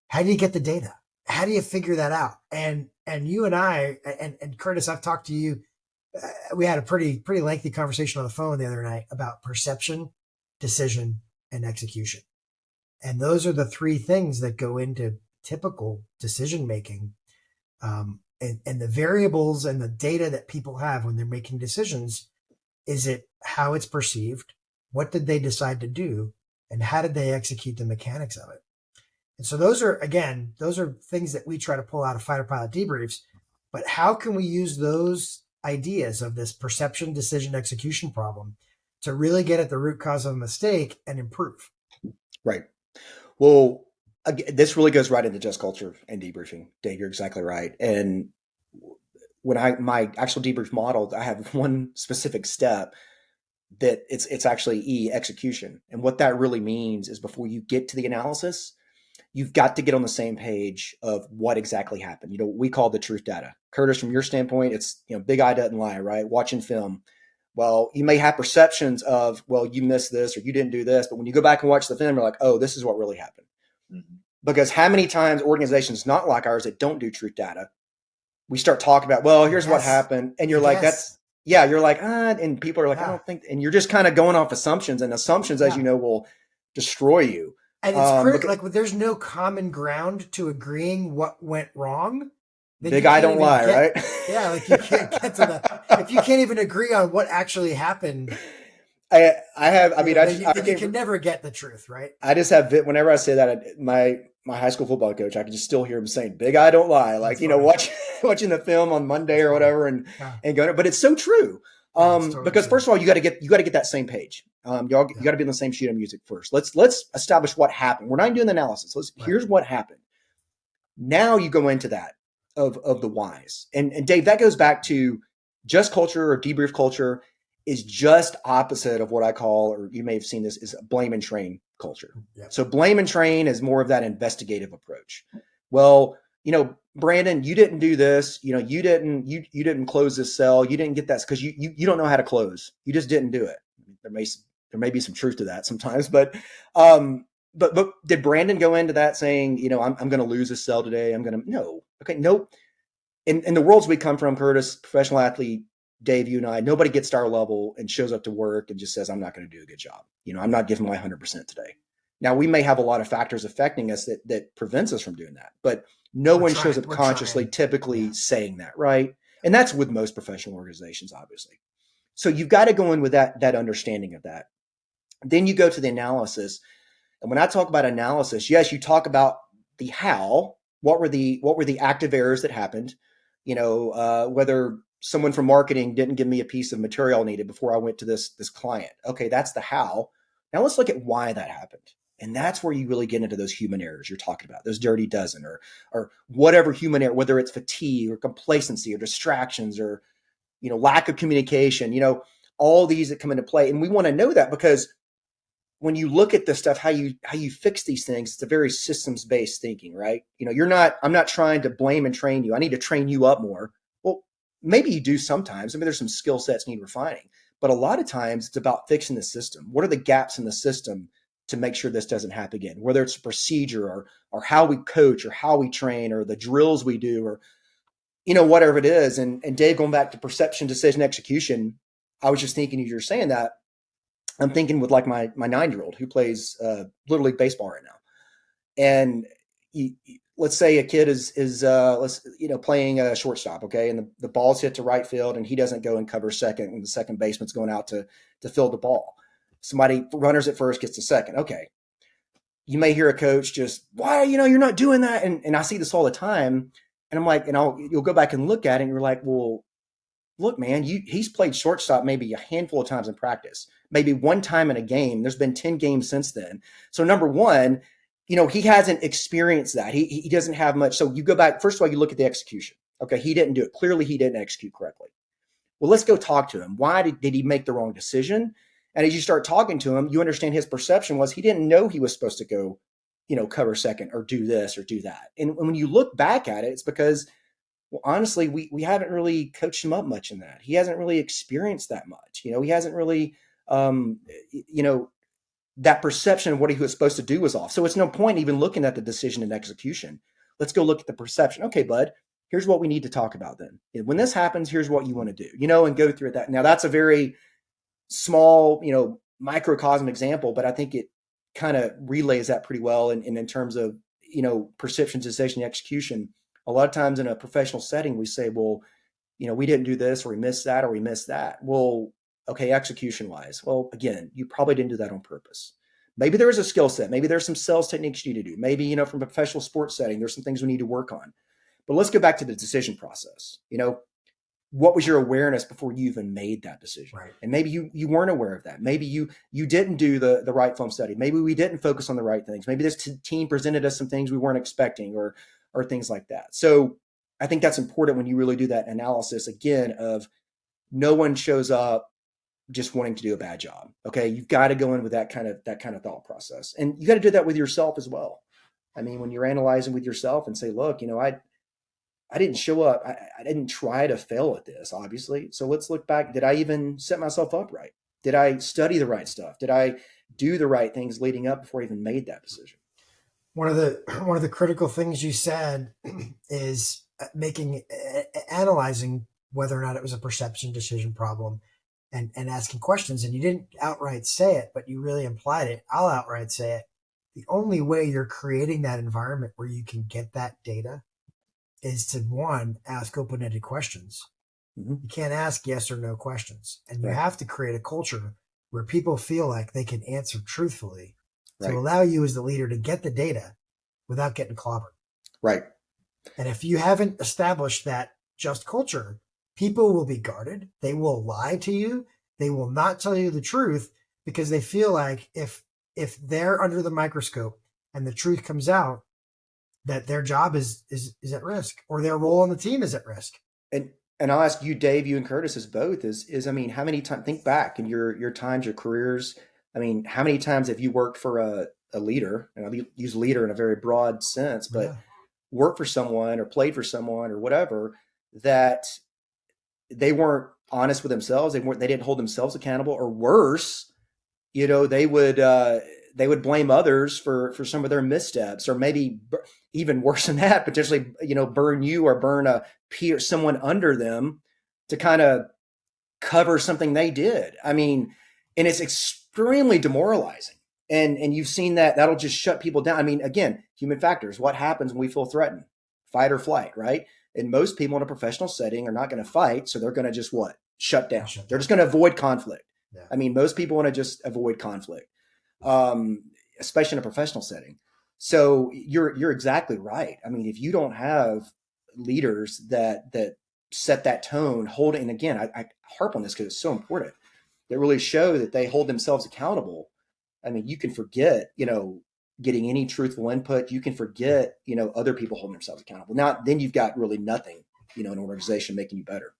How do you get the data? How do you figure that out? And you and I and Curtis, I've talked to you. We had a pretty lengthy conversation on the phone the other night about perception, decision, and execution. And those are the three things that go into typical decision making. And the variables and the data that people have when they're making decisions, is it how it's perceived? What did they decide to do? and how did they execute the mechanics of it. And so those are, again, those are things that we try to pull out of fighter pilot debriefs. But how can we use those ideas of this perception, decision, execution problem to really get at the root cause of a mistake and improve? Right. Well, again, this really goes right into just culture and debriefing. Dave, you're exactly right. And when my actual debrief model, I have one specific step that it's actually execution. And what that really means is before you get to the analysis, you've got to get on the same page of what exactly happened. We call the truth data. Curtis, from your standpoint, it's, big eye doesn't lie, right? Watching film. Well, you may have perceptions of, well, you missed this or you didn't do this. But when you go back and watch the film, you're like, oh, this is what really happened. Mm-hmm. Because how many times organizations not like ours that don't do truth data, we start talking about, well, here's what happened. And you're like, you're like, and people are like, I don't think, and you're just kind of going off assumptions, and assumptions, as you know, will destroy you. And it's critical. Like, there's no common ground to agreeing what went wrong. Big eye don't lie, right? Yeah, like you can't get to if you can't even agree on what actually happened. You can never get the truth, right? I just have, whenever I say that, my high school football coach, I can just still hear him saying, "Big eye don't lie." Like, watching the film on Monday or whatever, and going. But it's so true. Because first of all, you got to get that same page. You got to be on the same sheet of music first. Let's establish what happened. We're not doing the analysis. Here's what happened. Now you go into that of the whys. And Dave, that goes back to just culture or debrief culture is just opposite of what I call, or you may have seen this, is blame and train culture. Yeah. So blame and train is more of that investigative approach. Well, Brandon, you didn't do this. You didn't close this cell. You didn't get that because you don't know how to close. You just didn't do it. There may be some truth to that sometimes, but did Brandon go into that saying, I'm going to lose this cell today? No. Okay. Nope. In the worlds we come from, Curtis, professional athlete, Dave, you and I, nobody gets to our level and shows up to work and just says, I'm not going to do a good job. I'm not giving my 100% today. Now, we may have a lot of factors affecting us that prevents us from doing that, but no one shows up consciously typically saying that, right? And that's with most professional organizations, obviously. So you've got to go in with that understanding of that. Then you go to the analysis. And when I talk about analysis, yes, you talk about the how, what were the active errors that happened, whether someone from marketing didn't give me a piece of material I needed before I went to this client. Okay, that's the how. Now let's look at why that happened. And that's where you really get into those human errors you're talking about, those dirty dozen or whatever human error, whether it's fatigue or complacency or distractions or, lack of communication, all these that come into play. And we want to know that because when you look at this stuff, how you fix these things, it's a very systems-based thinking, right? I'm not trying to blame and train you. I need to train you up more. Well, maybe you do sometimes. There's some skill sets need refining, but a lot of times it's about fixing the system. What are the gaps in the system to make sure this doesn't happen again? Whether it's a procedure or how we coach or how we train or the drills we do or, whatever it is. And Dave, going back to perception, decision, execution, I was just thinking as you're saying that, I'm thinking with like my 9-year-old who plays Little League baseball right now. And let's say a kid is playing a shortstop, okay, and the ball's hit to right field and he doesn't go and cover second and the second baseman's going out to field the ball. Somebody runners at first gets to second. Okay. You may hear a coach just, why, you're not doing that. And I see this all the time. And I'm like, you'll go back and look at it and you're like, well, look, man, he's played shortstop maybe a handful of times in practice, maybe one time in a game. There's been 10 games since then. So number one, he hasn't experienced that. He doesn't have much. So you go back, first of all, you look at the execution. Okay. He didn't do it. Clearly he didn't execute correctly. Well, let's go talk to him. Why did he make the wrong decision? And as you start talking to him, you understand his perception was he didn't know he was supposed to go, cover second or do this or do that. And when you look back at it, it's because, well, honestly, we haven't really coached him up much in that. He hasn't really experienced that much. He hasn't really, that perception of what he was supposed to do was off. So it's no point even looking at the decision and execution. Let's go look at the perception. Okay, bud, here's what we need to talk about then. When this happens, here's what you want to do, and go through that. Now that's a very small, microcosm example, but I think it kind of relays that pretty well. And in terms of, perception, decision, execution, a lot of times in a professional setting, we say, well, we didn't do this or we missed that or we missed that. Well, okay, execution wise. Well, again, you probably didn't do that on purpose. Maybe there is a skill set. Maybe there's some sales techniques you need to do. Maybe, from a professional sports setting, there's some things we need to work on. But let's go back to the decision process. What was your awareness before you even made that decision? Right. And maybe you weren't aware of that. Maybe you didn't do the right film study. Maybe we didn't focus on the right things. Maybe this team presented us some things we weren't expecting, or things like that. So I think that's important when you really do that analysis, again, of no one shows up just wanting to do a bad job. Okay. You've got to go in with that kind of thought process, and you got to do that with yourself as well. I mean, when you're analyzing with yourself and say, look, I didn't show up. I didn't try to fail at this, obviously. So let's look back. Did I even set myself up right? Did I study the right stuff? Did I do the right things leading up before I even made that decision? One of the critical things you said is analyzing whether or not it was a perception decision problem, and asking questions. And you didn't outright say it, but you really implied it. I'll outright say it. The only way you're creating that environment where you can get that data is to, one, ask open-ended questions. Mm-hmm. You can't ask yes or no questions. And you Right. have to create a culture where people feel like they can answer truthfully to Right. allow you as the leader to get the data without getting clobbered. Right. And if you haven't established that just culture, people will be guarded. They will lie to you. They will not tell you the truth because they feel like if they're under the microscope and the truth comes out, that their job is at risk, or their role on the team is at risk. And I'll ask you, Dave, you and Curtis as both is, I mean, how many times, think back in your times, your careers. I mean, how many times have you worked for a leader, and I'll use leader in a very broad sense, but Yeah. worked for someone or played for someone or whatever, that they weren't honest with themselves. They didn't hold themselves accountable, or worse, they would blame others for some of their missteps, or maybe even worse than that, potentially, burn you or burn a peer, someone under them, to kind of cover something they did. I mean, and it's extremely demoralizing. And you've seen that'll just shut people down. I mean, again, human factors. What happens when we feel threatened? Fight or flight, right? And most people in a professional setting are not going to fight, so they're going to just what? Shut down. They're just going to avoid conflict. Yeah. I mean, most people want to just avoid conflict, especially in a professional setting. So you're exactly right. I mean, if you don't have leaders that set that tone, hold it, and again, I harp on this because it's so important, that really show that they hold themselves accountable. I mean, you can forget, getting any truthful input. You can forget, other people holding themselves accountable. Now, then you've got really nothing, an organization making you better.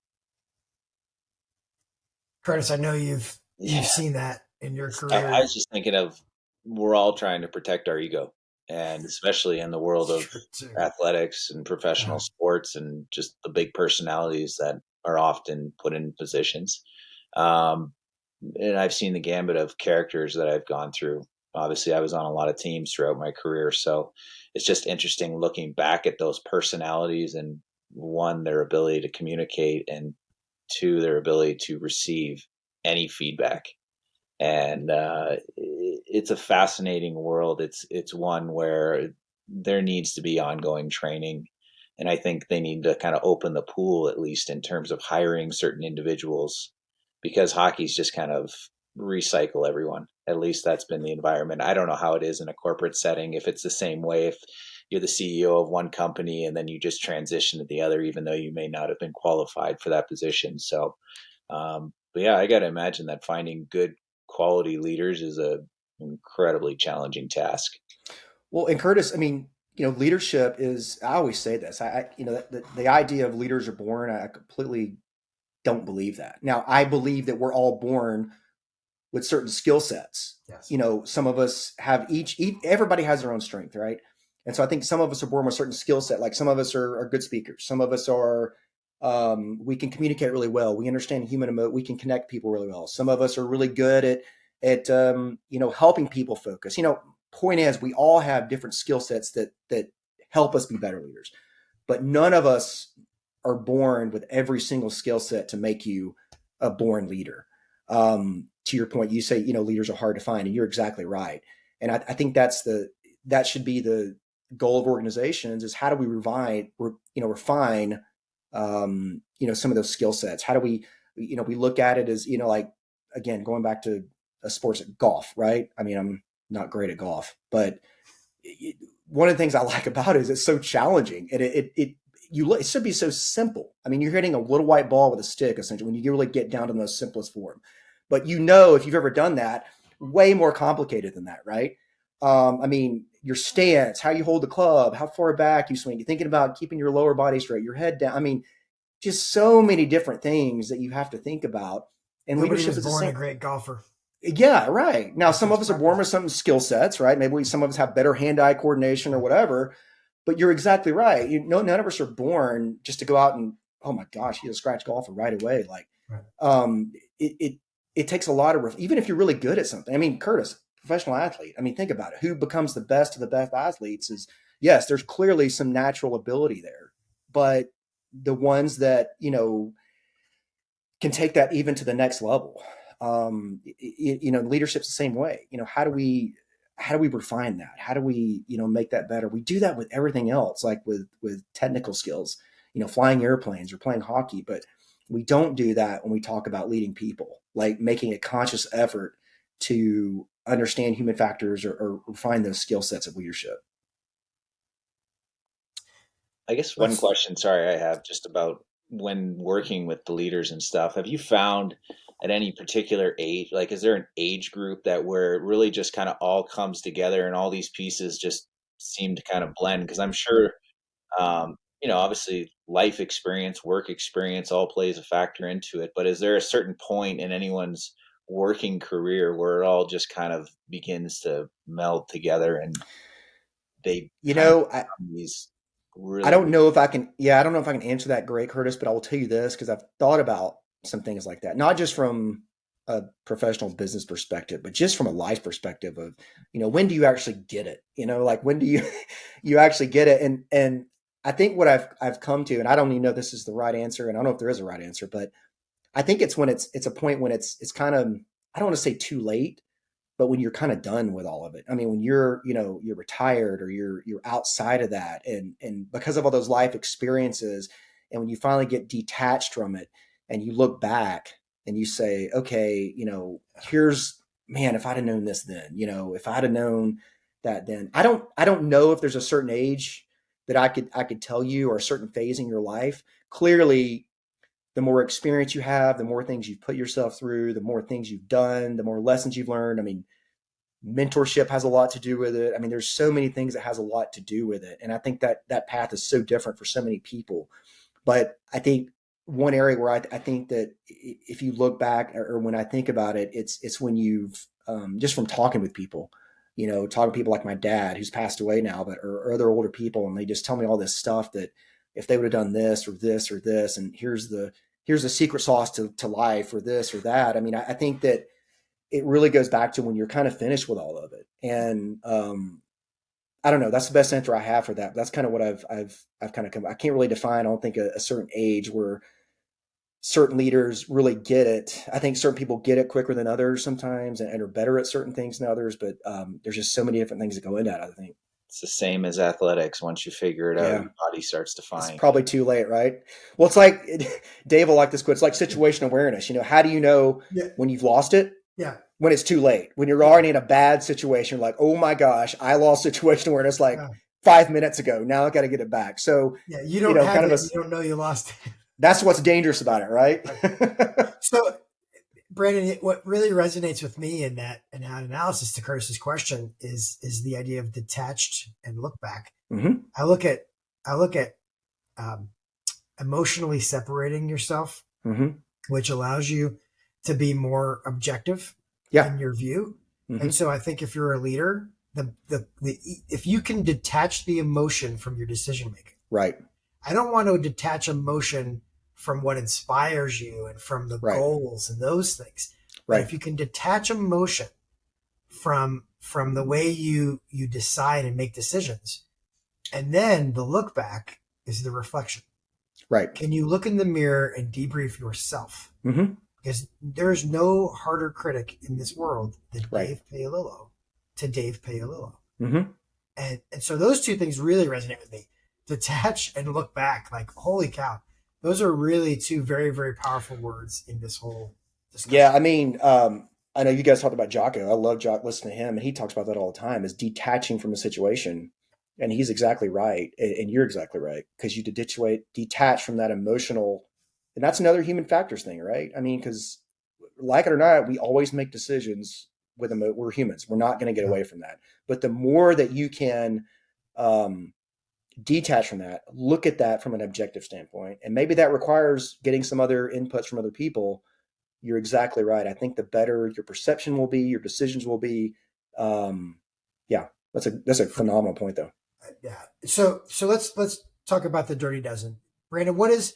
Curtis, I know you've seen that in your career. I was just thinking of, we're all trying to protect our ego, and especially in the world of athletics and professional sports, and just the big personalities that are often put in positions. And I've seen the gambit of characters that I've gone through. Obviously, I was on a lot of teams throughout my career, so it's just interesting looking back at those personalities, and one, their ability to communicate, and two, their ability to receive any feedback. And it's a fascinating world. It's one where there needs to be ongoing training, and I think they need to kind of open the pool, at least in terms of hiring certain individuals, because hockey's just kind of recycle everyone. At least that's been the environment. I don't know how it is in a corporate setting, if it's the same way, if you're the CEO of one company and then you just transition to the other, even though you may not have been qualified for that position. So, but yeah, I got to imagine that finding good quality leaders is a incredibly challenging task. Well, and Curtis, I mean, leadership is, I always say this, the idea of leaders are born, I completely don't believe that. Now, I believe that we're all born with certain skill sets. Yes. Some of us have everybody has their own strength, right? And so I think some of us are born with a certain skill set. Like some of us are good speakers. Some of us are, we can communicate really well. We understand human emotion. We can connect people really well. Some of us are really good at helping people focus. Point is, we all have different skill sets that help us be better leaders, but none of us are born with every single skill set to make you a born leader. To your point, you say, leaders are hard to find, and you're exactly right. And I think that should be the goal of organizations, is how do we refine some of those skill sets? How do we look at it as, like, again, going back to a sports, golf, right? I mean, I'm not great at golf, but one of the things I like about it is it's so challenging, and it should be so simple. I mean, you're hitting a little white ball with a stick, essentially, when you really get down to the most simplest form. But if you've ever done that, way more complicated than that, right? I mean, your stance, how you hold the club, how far back you swing, you're thinking about keeping your lower body straight, your head down. I mean, just so many different things that you have to think about. And Nobody leadership was is the born a same. great golfer. Yeah, right. Now, some of us are born with Practice. some skill sets, right? Maybe some of us have better hand-eye coordination or whatever. But you're exactly right. None of us are born just to go out and, oh my gosh, he's a scratch golfer right away. Like, Right. It takes a lot of, even if you're really good at something. I mean, Curtis, professional athlete. I mean, think about it. Who becomes the best of the best athletes is, yes, there's clearly some natural ability there, but the ones that, can take that even to the next level. Leadership's the same way. How do we refine that? How do we, make that better? We do that with everything else, like with technical skills, flying airplanes or playing hockey, but we don't do that when we talk about leading people, like making a conscious effort to understand human factors or refine those skill sets of leadership. I guess one Let's. question, sorry, I have just about when working with the leaders and stuff, have you found at any particular age, like, is there an age group that where it really just kind of all comes together and all these pieces just seem to kind of blend? Because I'm sure, obviously life experience, work experience all plays a factor into it. But is there a certain point in anyone's working career where it all just kind of begins to meld together and they You kind of know, I, become these I really don't know if I can, yeah, I don't know if I can answer that great, Curtis, but I will tell you this because I've thought about some things like that, not just from a professional business perspective, but just from a life perspective of, when do you actually get it? Like when do you, you actually get it? And I think what I've come to, and I don't even know if this is the right answer, and I don't know if there is a right answer, but I think it's when it's a point when it's kind of, I don't want to say too late, but when you're kind of done with all of it. I mean, when you're retired or you're outside of that, and because of all those life experiences, and when you finally get detached from it and you look back and you say, okay, here's, man, if I'd have known this then, if I'd have known that then. I don't know if there's a certain age that I could tell you, or a certain phase in your life. Clearly, the more experience you have, the more things you've put yourself through, the more things you've done, the more lessons you've learned. I mean, mentorship has a lot to do with it. I mean, there's so many things that has a lot to do with it. And I think that path is so different for so many people. But I think one area where I think that if you look back, or when I think about it, it's when you've, just from talking with people, talking to people like my dad, who's passed away now, but or other older people, and they just tell me all this stuff that if they would have done this or this or this, and here's the secret sauce to life, or this or that. I mean, I think that it really goes back to when you're kind of finished with all of it. And I don't know, that's the best answer I have for that. But that's kind of what I've kind of come. I can't really define. I don't think a certain age where certain leaders really get it. I think certain people get it quicker than others sometimes, and are better at certain things than others. But there's just so many different things that go into that, I think. it's the same as athletics. Once you figure it out, Yeah. your body starts It's defying it. probably too late, right? Well, it's like Dave will like this quote. It's like situational awareness. How do you know Yeah. when you've lost it? Yeah. When it's too late, when you're already in a bad situation, like, oh my gosh, I lost situational awareness like Yeah. 5 minutes ago. Now I got to get it back. So, Yeah. You don't kind have of it. You don't know you lost it. that's what's dangerous about it, right? So, Brandon, what really resonates with me in that analysis to Curtis's question is the idea of detached and look back. hmm I look at um, emotionally separating yourself, hmm which allows you to be more objective Yeah. in your view. And hmm so I think if you're a leader, if you can detach the emotion from your decision making, Right. I don't want to detach emotion from what inspires you and from the Right. goals and those things. But Right. if you can detach emotion from the way you decide and make decisions, and then the look back is the reflection. Right. Can you look in the mirror and debrief yourself? hmm Because there's no harder critic in this world than Right. Dave Paolillo. hmm And so those two things really resonate with me. Detach and look back, like, holy cow. Those are really two very, very powerful words in this whole discussion. Yeah. I mean, I know you guys talked about Jocko. I love Jock. Listen to him, and he talks about that all the time. Is detaching from a situation, and he's exactly right, and you're exactly right because you detach from that emotional, and that's another human factors thing, right? I mean, because like it or not, we always make decisions with we're humans. We're not going to get Yeah. away from that. But the more that you can um, detach from that, look at that from an objective standpoint, and maybe that requires getting some other inputs from other people. You're exactly right. I think the better your perception will be, your decisions will be. Um, yeah, that's a phenomenal point, though. Yeah. So let's talk about the dirty dozen. Brandon, what is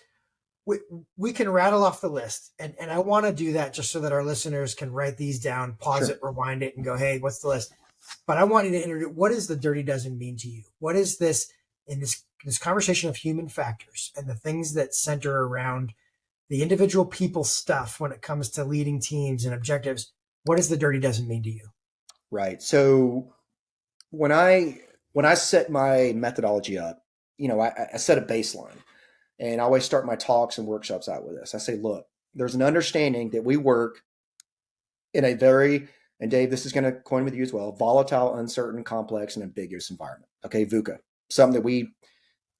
we, we can rattle off the list, and I want to do that just so that our listeners can write these down, pause Sure. it, rewind it, and go, hey, what's the list? But I want you to introduce, what does the dirty dozen mean to you? What is this in this conversation of human factors and the things that center around the individual people stuff when it comes to leading teams and objectives? What does the dirty dozen mean to you? Right. So when I set my methodology up, I set a baseline, and I always start my talks and workshops out with this. I say, look, there's an understanding that we work in a very, and Dave, this is going to coin with you as well, volatile, uncertain, complex, and ambiguous environment. Okay, VUCA, something that we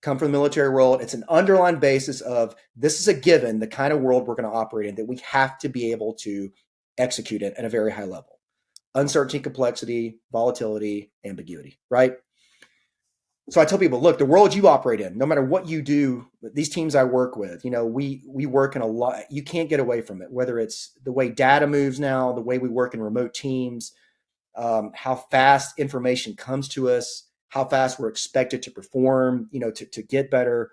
come from the military world. It's an underlying basis of this is a given, the kind of world we're going to operate in, that we have to be able to execute it at a very high level. Uncertainty, complexity, volatility, ambiguity, right? So I tell people, look, the world you operate in, no matter what you do, these teams I work with, we work in a lot. You can't get away from it. Whether it's the way data moves now, the way we work in remote teams, how fast information comes to us, how fast we're expected to perform, to get better.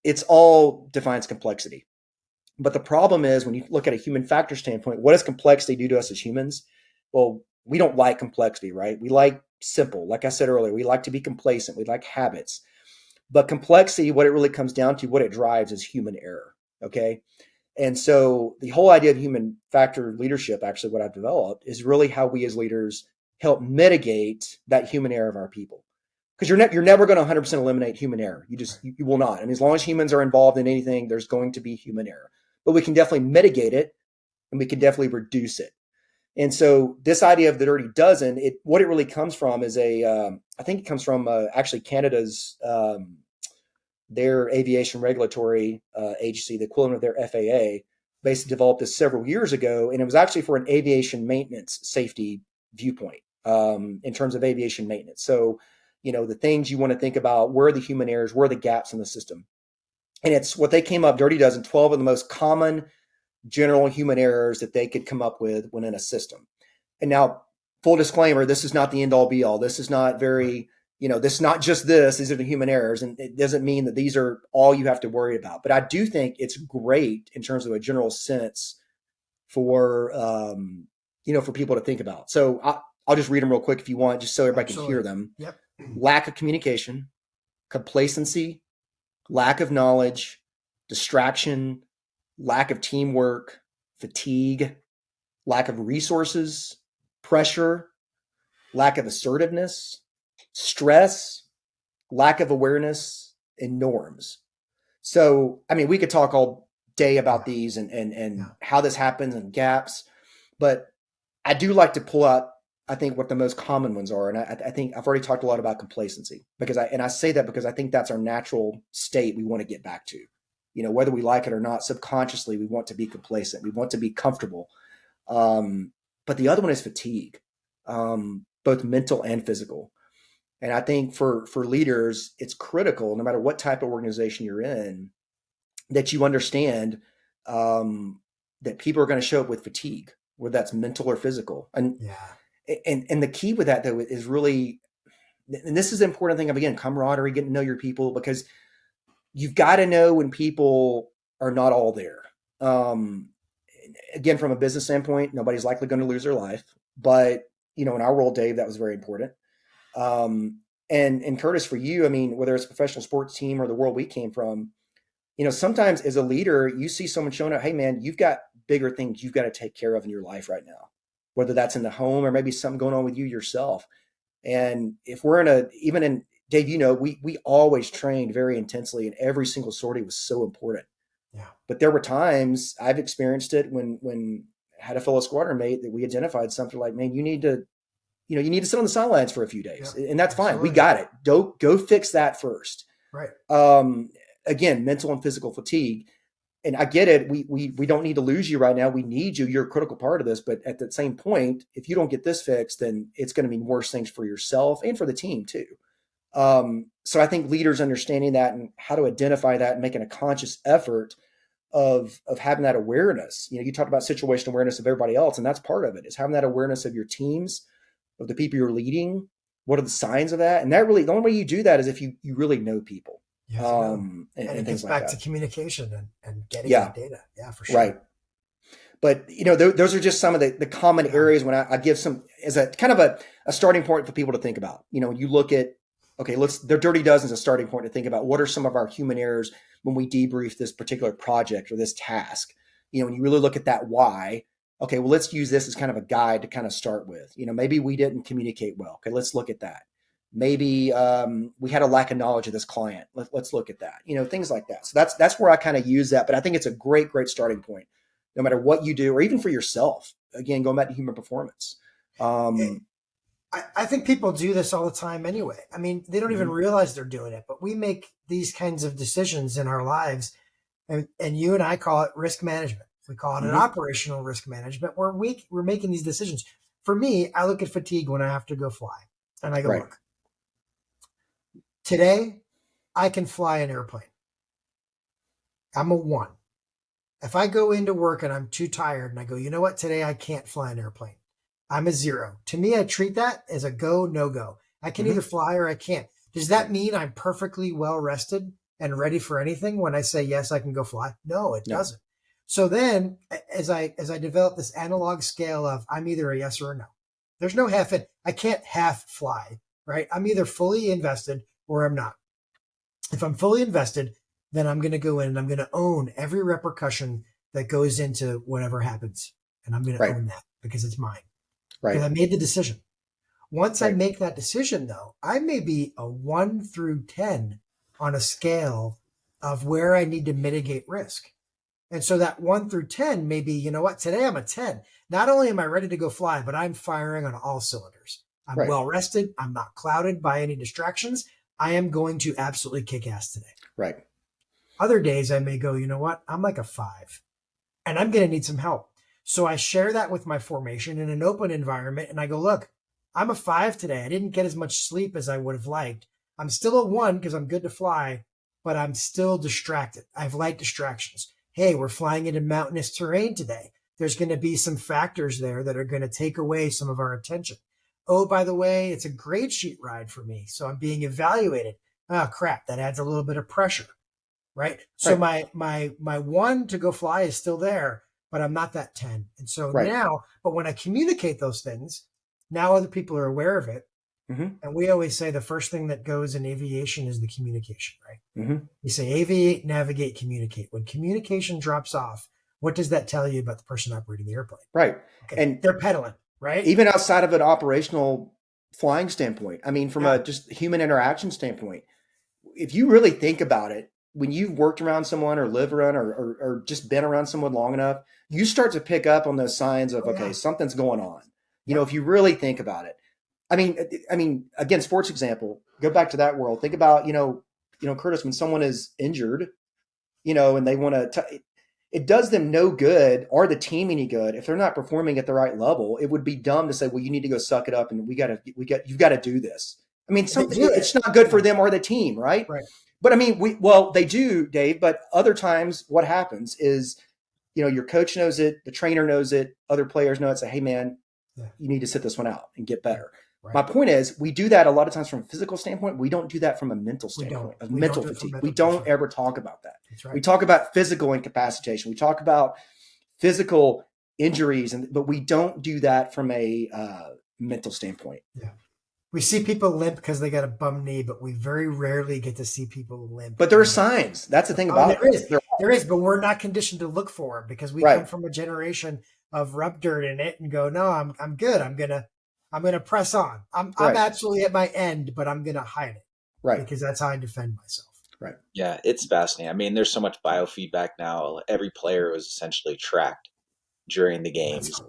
It's all defines complexity. But the problem is when you look at a human factor standpoint, what does complexity do to us as humans? Well, we don't like complexity, right? We like simple. Like I said earlier, we like to be complacent. We like habits. But complexity, what it really comes down to, what it drives is human error. Okay. And so the whole idea of human factor leadership, actually, what I've developed is really how we as leaders help mitigate that human error of our people. Because you're never going to 100% eliminate human error. You will not. I mean, as long as humans are involved in anything, there's going to be human error. But we can definitely mitigate it, and we can definitely reduce it. And so this idea of the dirty dozen, what it really comes from is I think it comes from actually Canada's their aviation regulatory agency, the equivalent of their FAA, basically developed this several years ago, and it was actually for an aviation maintenance safety viewpoint in terms of aviation maintenance. So, the things you want to think about, where are the human errors, where are the gaps in the system? And it's what they came up, Dirty Dozen, 12 of the most common general human errors that they could come up with when in a system. And now, full disclaimer, this is not the end all be all. This is not this is not just this. These are the human errors. And it doesn't mean that these are all you have to worry about. But I do think it's great in terms of a general sense for, for people to think about. So I'll just read them real quick if you want, just so everybody Absolutely. can hear them. Yep. Lack of communication, complacency, lack of knowledge, distraction, lack of teamwork, fatigue, lack of resources, pressure, lack of assertiveness, stress, lack of awareness, and norms. So, I mean, we could talk all day about these and how this happens and gaps, but I do like to pull out, I think, what the most common ones are. And I think I've already talked a lot about complacency because I say that because I think that's our natural state we want to get back to. Whether we like it or not, subconsciously, we want to be complacent. We want to be comfortable. But the other one is fatigue, both mental and physical. And I think for leaders, it's critical, no matter what type of organization you're in, that you understand that people are going to show up with fatigue, whether that's mental or physical. And the key with that, though, is really, and this is the important thing of, again, camaraderie, getting to know your people, because you've got to know when people are not all there. Again, from a business standpoint, nobody's likely going to lose their life. But, in our world, Dave, that was very important. And Curtis, for you, I mean, whether it's a professional sports team or the world we came from, sometimes as a leader, you see someone showing up, hey, man, you've got bigger things you've got to take care of in your life right now, whether that's in the home or maybe something going on with you yourself. And if we're even in, Dave, we always trained very intensely, and every single sortie was so important. Yeah. But there were times I've experienced it when had a fellow squadron mate that we identified something like, man, you need to sit on the sidelines for a few days, Yeah, and that's fine. absolutely. We got it. Go fix that first. Right. Again, mental and physical fatigue. And I get it. We don't need to lose you right now. We need you. You're a critical part of this. But at the same point, if you don't get this fixed, then it's going to mean worse things for yourself and for the team too. So I think leaders understanding that and how to identify that and making a conscious effort of having that awareness. You talked about situational awareness of everybody else, and that's part of it, is having that awareness of your teams, of the people you're leading. What are the signs of that? And that really, the only way you do that is if you really know people. And it And gets things like back that. to communication and getting Yeah. that data. Yeah, for sure. Right. But those are just some of the common areas when I give some as a kind of a starting point for people to think about. When you look at, okay, their dirty dozen is a starting point to think about what are some of our human errors when we debrief this particular project or this task. When you really look at that why, okay, well, let's use this as kind of a guide to kind of start with. Maybe we didn't communicate well. Okay, let's look at that. Maybe we had a lack of knowledge of this client. Let's look at that. Things like that. So that's where I kind of use that. But I think it's a great starting point, no matter what you do, or even for yourself. Again, going back to human performance. I think people do this all the time anyway. I mean, they don't even realize they're doing it, but we make these kinds of decisions in our lives. And you and I call it risk management. We call it an operational risk management where we're making these decisions. For me, I look at fatigue when I have to go fly. And I go, look, today I can fly an airplane. I'm a 1. If I go into work and I'm too tired and I go, you know what, today I can't fly an airplane, I'm a 0. To me, I treat that as a go, no go. I can either fly or I can't. Does that mean I'm perfectly well rested and ready for anything when I say, yes, I can go fly? No, it doesn't. So then as I develop this analog scale of I'm either a yes or a no, there's no half in. I can't half fly, right? I'm either fully invested or I'm not. If I'm fully invested, then I'm going to go in and I'm going to own every repercussion that goes into whatever happens. And I'm going to own that because it's mine. Because I made the decision. Once I make that decision, though, I may be a 1 through 10 on a scale of where I need to mitigate risk. And so that 1 through 10 may be, you know what, today I'm a 10. Not only am I ready to go fly, but I'm firing on all cylinders. I'm well rested. I'm not clouded by any distractions. I am going to absolutely kick ass today. Right. Other days I may go, you know what, I'm like a 5 and I'm going to need some help. So I share that with my formation in an open environment. And I go, look, I'm a 5 today. I didn't get as much sleep as I would have liked. I'm still a 1 because I'm good to fly, but I'm still distracted. I've light distractions. Hey, we're flying into mountainous terrain today. There's going to be some factors there that are going to take away some of our attention. Oh, by the way, it's a grade sheet ride for me. So I'm being evaluated. Oh, crap. That adds a little bit of pressure, right? So my 1 to go fly is still there, but I'm not that 10. And so now, but when I communicate those things, now other people are aware of it. And we always say the first thing that goes in aviation is the communication, right? We say aviate, navigate, communicate. When communication drops off, what does that tell you about the person operating the airplane? Right. Okay. And they're pedaling, right? Even outside of an operational flying standpoint, I mean, from a just human interaction standpoint, if you really think about it, when you've worked around someone or lived around or just been around someone long enough, you start to pick up on those signs of, something's going on. You know, if you really think about it. I mean, again, sports example, go back to that world. Think about, Curtis, when someone is injured, and they want to, it does them no good or the team any good if they're not performing at the right level. It would be dumb to say, well, you need to go suck it up and you've got to do this. I mean, it's not good for them or the team, right? Right. But I mean, they do, Dave, but other times what happens is, your coach knows it, the trainer knows it, other players know it, say, hey man, you need to sit this one out and get better. Right. My point is, we do that a lot of times from a physical standpoint. We don't do that from a mental standpoint, of mental fatigue. We don't ever talk about that. That's right. We talk about physical incapacitation. We talk about physical injuries, but we don't do that from a mental standpoint. Yeah. We see people limp because they got a bum knee, but we very rarely get to see people limp. But there are signs. That's the thing about it. There is, but we're not conditioned to look for them because we come from a generation of rub dirt in it and go, no, I'm good. I'm gonna press on. I'm absolutely at my end, but I'm gonna hide it. Right. Because that's how I defend myself. Right. Yeah, it's fascinating. I mean, there's so much biofeedback now. Every player was essentially tracked during the That's games, cool.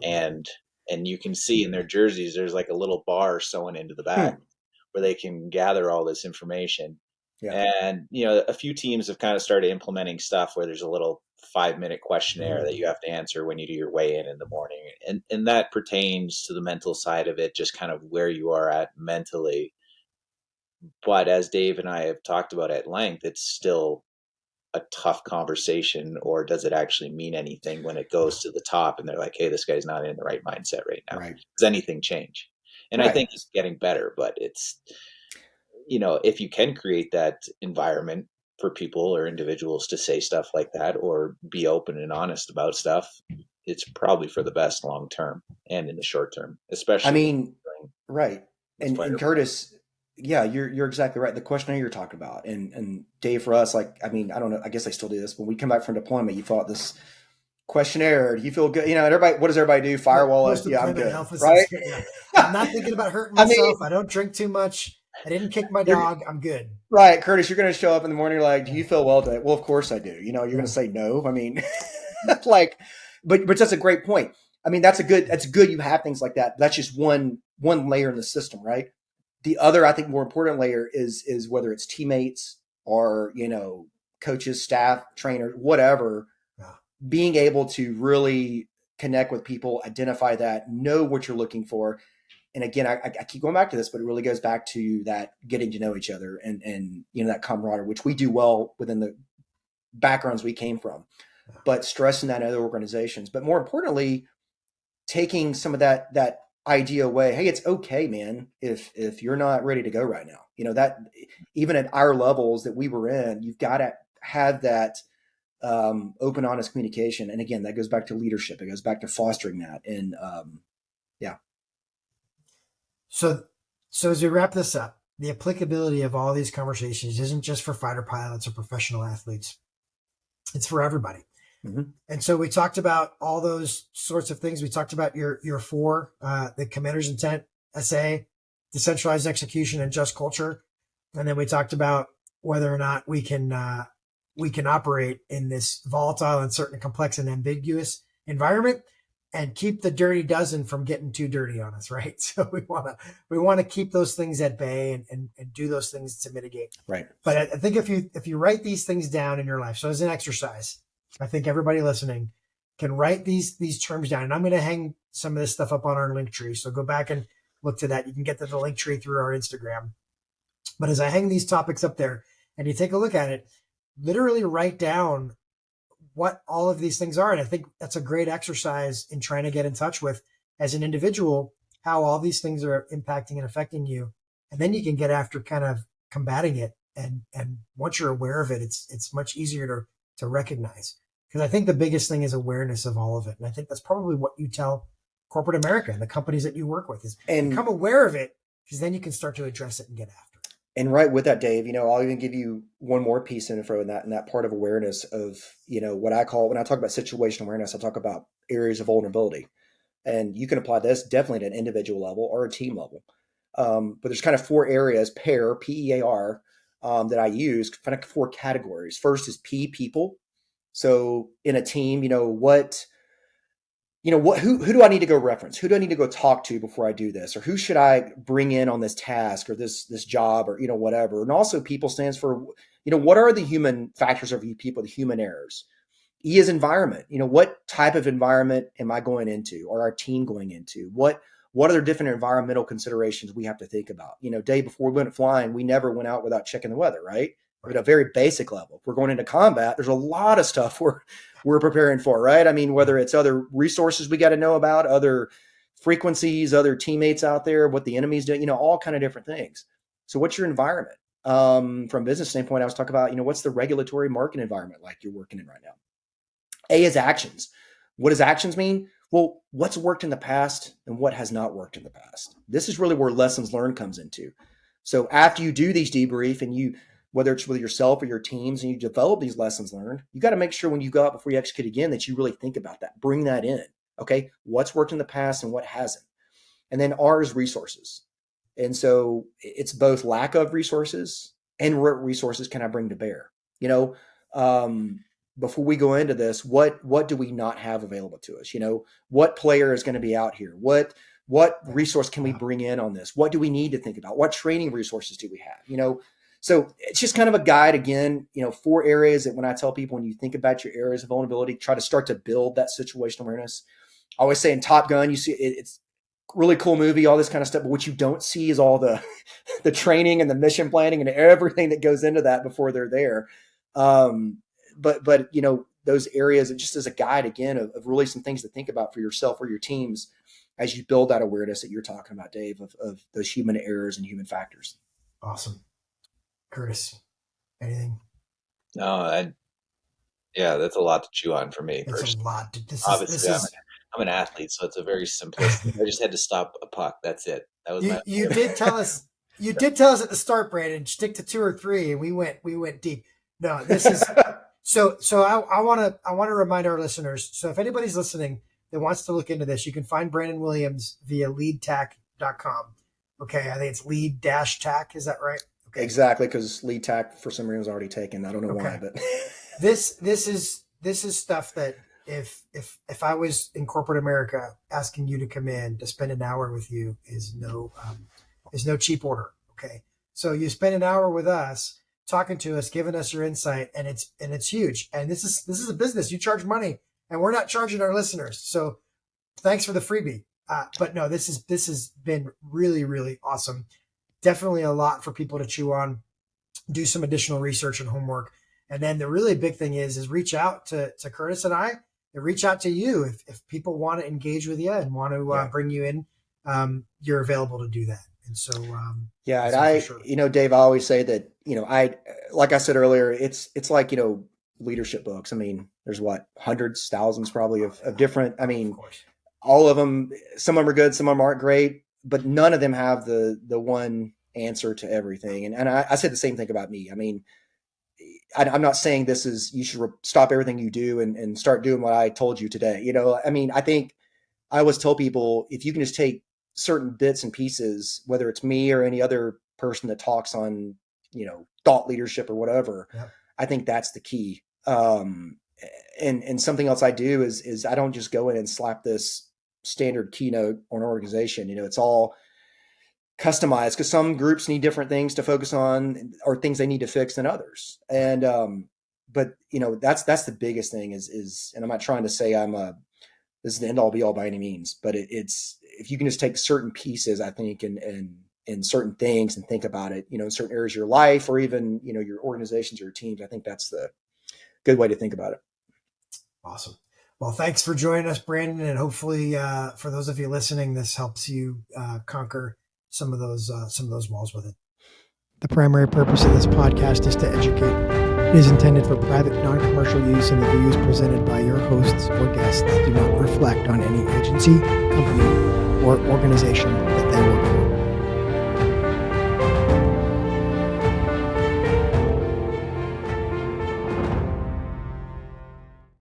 and you can see in their jerseys there's like a little bar sewn into the back Hmm. where they can gather all this information. Yeah. And a few teams have kind of started implementing stuff where there's a little 5-minute questionnaire that you have to answer when you do your weigh in the morning, and that pertains to the mental side of it, just kind of where you are at mentally. But as Dave and I have talked about at length, it's still a tough conversation, or does it actually mean anything when it goes to the top and they're like, hey, this guy's not in the right mindset right now? Right. Does anything change? And I Right. think it's getting better, but it's, if you can create that environment for people or individuals to say stuff like that or be open and honest about stuff, it's probably for the best long term and in the short term, I especially mean, right. with And fighter. Curtis, yeah, you're exactly right. The questionnaire you're talking about, and Dave, for us, like, I mean, I don't know, I guess I still do this. When we come back from deployment, you fill out this questionnaire. Do you feel good? And everybody, what does everybody do? Firewall it. Post Yeah, I'm deployment good. health Right. assessment. Yeah. I'm not thinking about hurting I mean, myself. I don't drink too much. I didn't kick my you're dog. I'm good. right, Curtis. You're going to show up in the morning. Like, do Yeah. you feel well today? Well, of course I do. You're going Yeah. to say no. I mean, like, but that's a great point. I mean, that's good. You have things like that. That's just one layer in the system, right? The other, I think, more important layer is whether it's teammates or coaches, staff, trainers, whatever, Yeah. being able to really connect with people, identify that, know what you're looking for. And again, I keep going back to this, but it really goes back to that getting to know each other and that camaraderie, which we do well within the backgrounds we came from, Yeah. but stressing that in other organizations. But more importantly, taking some of that idea away. Hey, it's okay, man, if you're not ready to go right now. That even at our levels that we were in, you've got to have that open, honest communication. And again, that goes back to leadership. It goes back to fostering that. And yeah. So, so as we wrap this up, the applicability of all these conversations isn't just for fighter pilots or professional athletes. It's for everybody. Mm-hmm. And so we talked about all those sorts of things. We talked about your four, the commander's intent, SA, decentralized execution, and just culture. And then we talked about whether or not we can operate in this volatile, uncertain, complex, and ambiguous environment and keep the dirty dozen from getting too dirty on us, right? So we want to keep those things at bay and do those things to mitigate. Right. But I think if you write these things down in your life, so as an exercise, I think everybody listening can write these terms down. And I'm going to hang some of this stuff up on our link tree. So go back and look to that. You can get to the link tree through our Instagram. But as I hang these topics up there and you take a look at it, literally write down what all of these things are. And I think that's a great exercise in trying to get in touch with, as an individual, how all these things are impacting and affecting you. And then you can get after kind of combating it. And once you're aware of it, it's much easier to recognize. Because I think the biggest thing is awareness of all of it. And I think that's probably what you tell corporate America and the companies that you work with is become aware of it, because then you can start to address it and get after it. And right with that, Dave, I'll even give you one more piece of info in that part of awareness of, what I call, when I talk about situational awareness, I talk about areas of vulnerability. And you can apply this definitely at an individual level or a team level. But there's kind of four areas, PEAR, that I use, kind of four categories. First is people. So in a team, who do I need to go reference? Who do I need to go talk to before I do this? Or who should I bring in on this task or this job or, whatever. And also people stands for, what are the human factors of you people, the human errors? E is environment. What type of environment am I going into or our team going into? What other different environmental considerations we have to think about? Day before we went flying, we never went out without checking the weather, right? At a very basic level. If we're going into combat, there's a lot of stuff we're preparing for, right? I mean, whether it's other resources we got to know about, other frequencies, other teammates out there, what the enemy's doing, all kind of different things. So what's your environment? From a business standpoint, I was talking about, what's the regulatory market environment like you're working in right now? A is actions. What does actions mean? Well, what's worked in the past and what has not worked in the past? This is really where lessons learned comes into. So after you do these debrief and whether it's with yourself or your teams, and you develop these lessons learned, you got to make sure when you go out before you execute again that you really think about that, bring that in. Okay, what's worked in the past and what hasn't? And then R is resources. And so it's both lack of resources and what resources can I bring to bear? before we go into this, what do we not have available to us? What player is going to be out here? What resource can we bring in on this? What do we need to think about? What training resources do we have? So it's just kind of a guide again, 4 areas that when I tell people, when you think about your areas of vulnerability, try to start to build that situational awareness. I always say in Top Gun, you see it's really cool movie, all this kind of stuff, but what you don't see is all the training and the mission planning and everything that goes into that before they're there. But those areas, just as a guide again of really some things to think about for yourself or your teams as you build that awareness that you're talking about, Dave, of those human errors and human factors. Awesome. Curtis, anything? No, that's a lot to chew on for me. It's personally. a lot. Obviously, I'm an athlete, so it's a very simplistic. I just had to stop a puck. That's it. That was you did tell us. You did tell us at the start, Brandon, stick to 2 or 3, and we went deep. No, this is so. I want to remind our listeners. So if anybody's listening that wants to look into this, you can find Brandon Williams via LeadTac.com. Okay, I think it's lead-tac. Is that right? Okay. Exactly, because LeadTac for some reason was already taken. I don't know why, but this is stuff that if I was in corporate America, asking you to come in to spend an hour with you is no cheap order. Okay, so you spend an hour with us, talking to us, giving us your insight, and it's huge. And this is a business. You charge money, and we're not charging our listeners. So thanks for the freebie. But no, this has been really, really awesome. Definitely a lot for people to chew on, do some additional research and homework. And then the really big thing is reach out to Curtis and I, and reach out to you. If people want to engage with you and want to bring you in, you're available to do that. And so, Dave, I always say that, like I said earlier, it's like, leadership books. I mean, there's hundreds, thousands probably of different, all of them, some of them are good, some of them aren't great, but none of them have the one answer to everything. And I said the same thing about me. I mean, I'm not saying this is, you should stop everything you do and start doing what I told you today. I think I always tell people, if you can just take certain bits and pieces, whether it's me or any other person that talks on, thought leadership or whatever, I think that's the key. And something else I do is I don't just go in and slap this standard keynote on an organization. It's all customized because some groups need different things to focus on or things they need to fix than others. And, but that's the biggest thing is, and I'm not trying to say this is the end all be all by any means, but it's, if you can just take certain pieces, I think, and certain things and think about it, in certain areas of your life or even, your organizations or your teams, I think that's the good way to think about it. Awesome. Well, thanks for joining us, Brandon. And hopefully for those of you listening, this helps you conquer some of those walls with it. The primary purpose of this podcast is to educate. It is intended for private, non-commercial use, and the views presented by your hosts or guests do not reflect on any agency, company, or organization that they work for.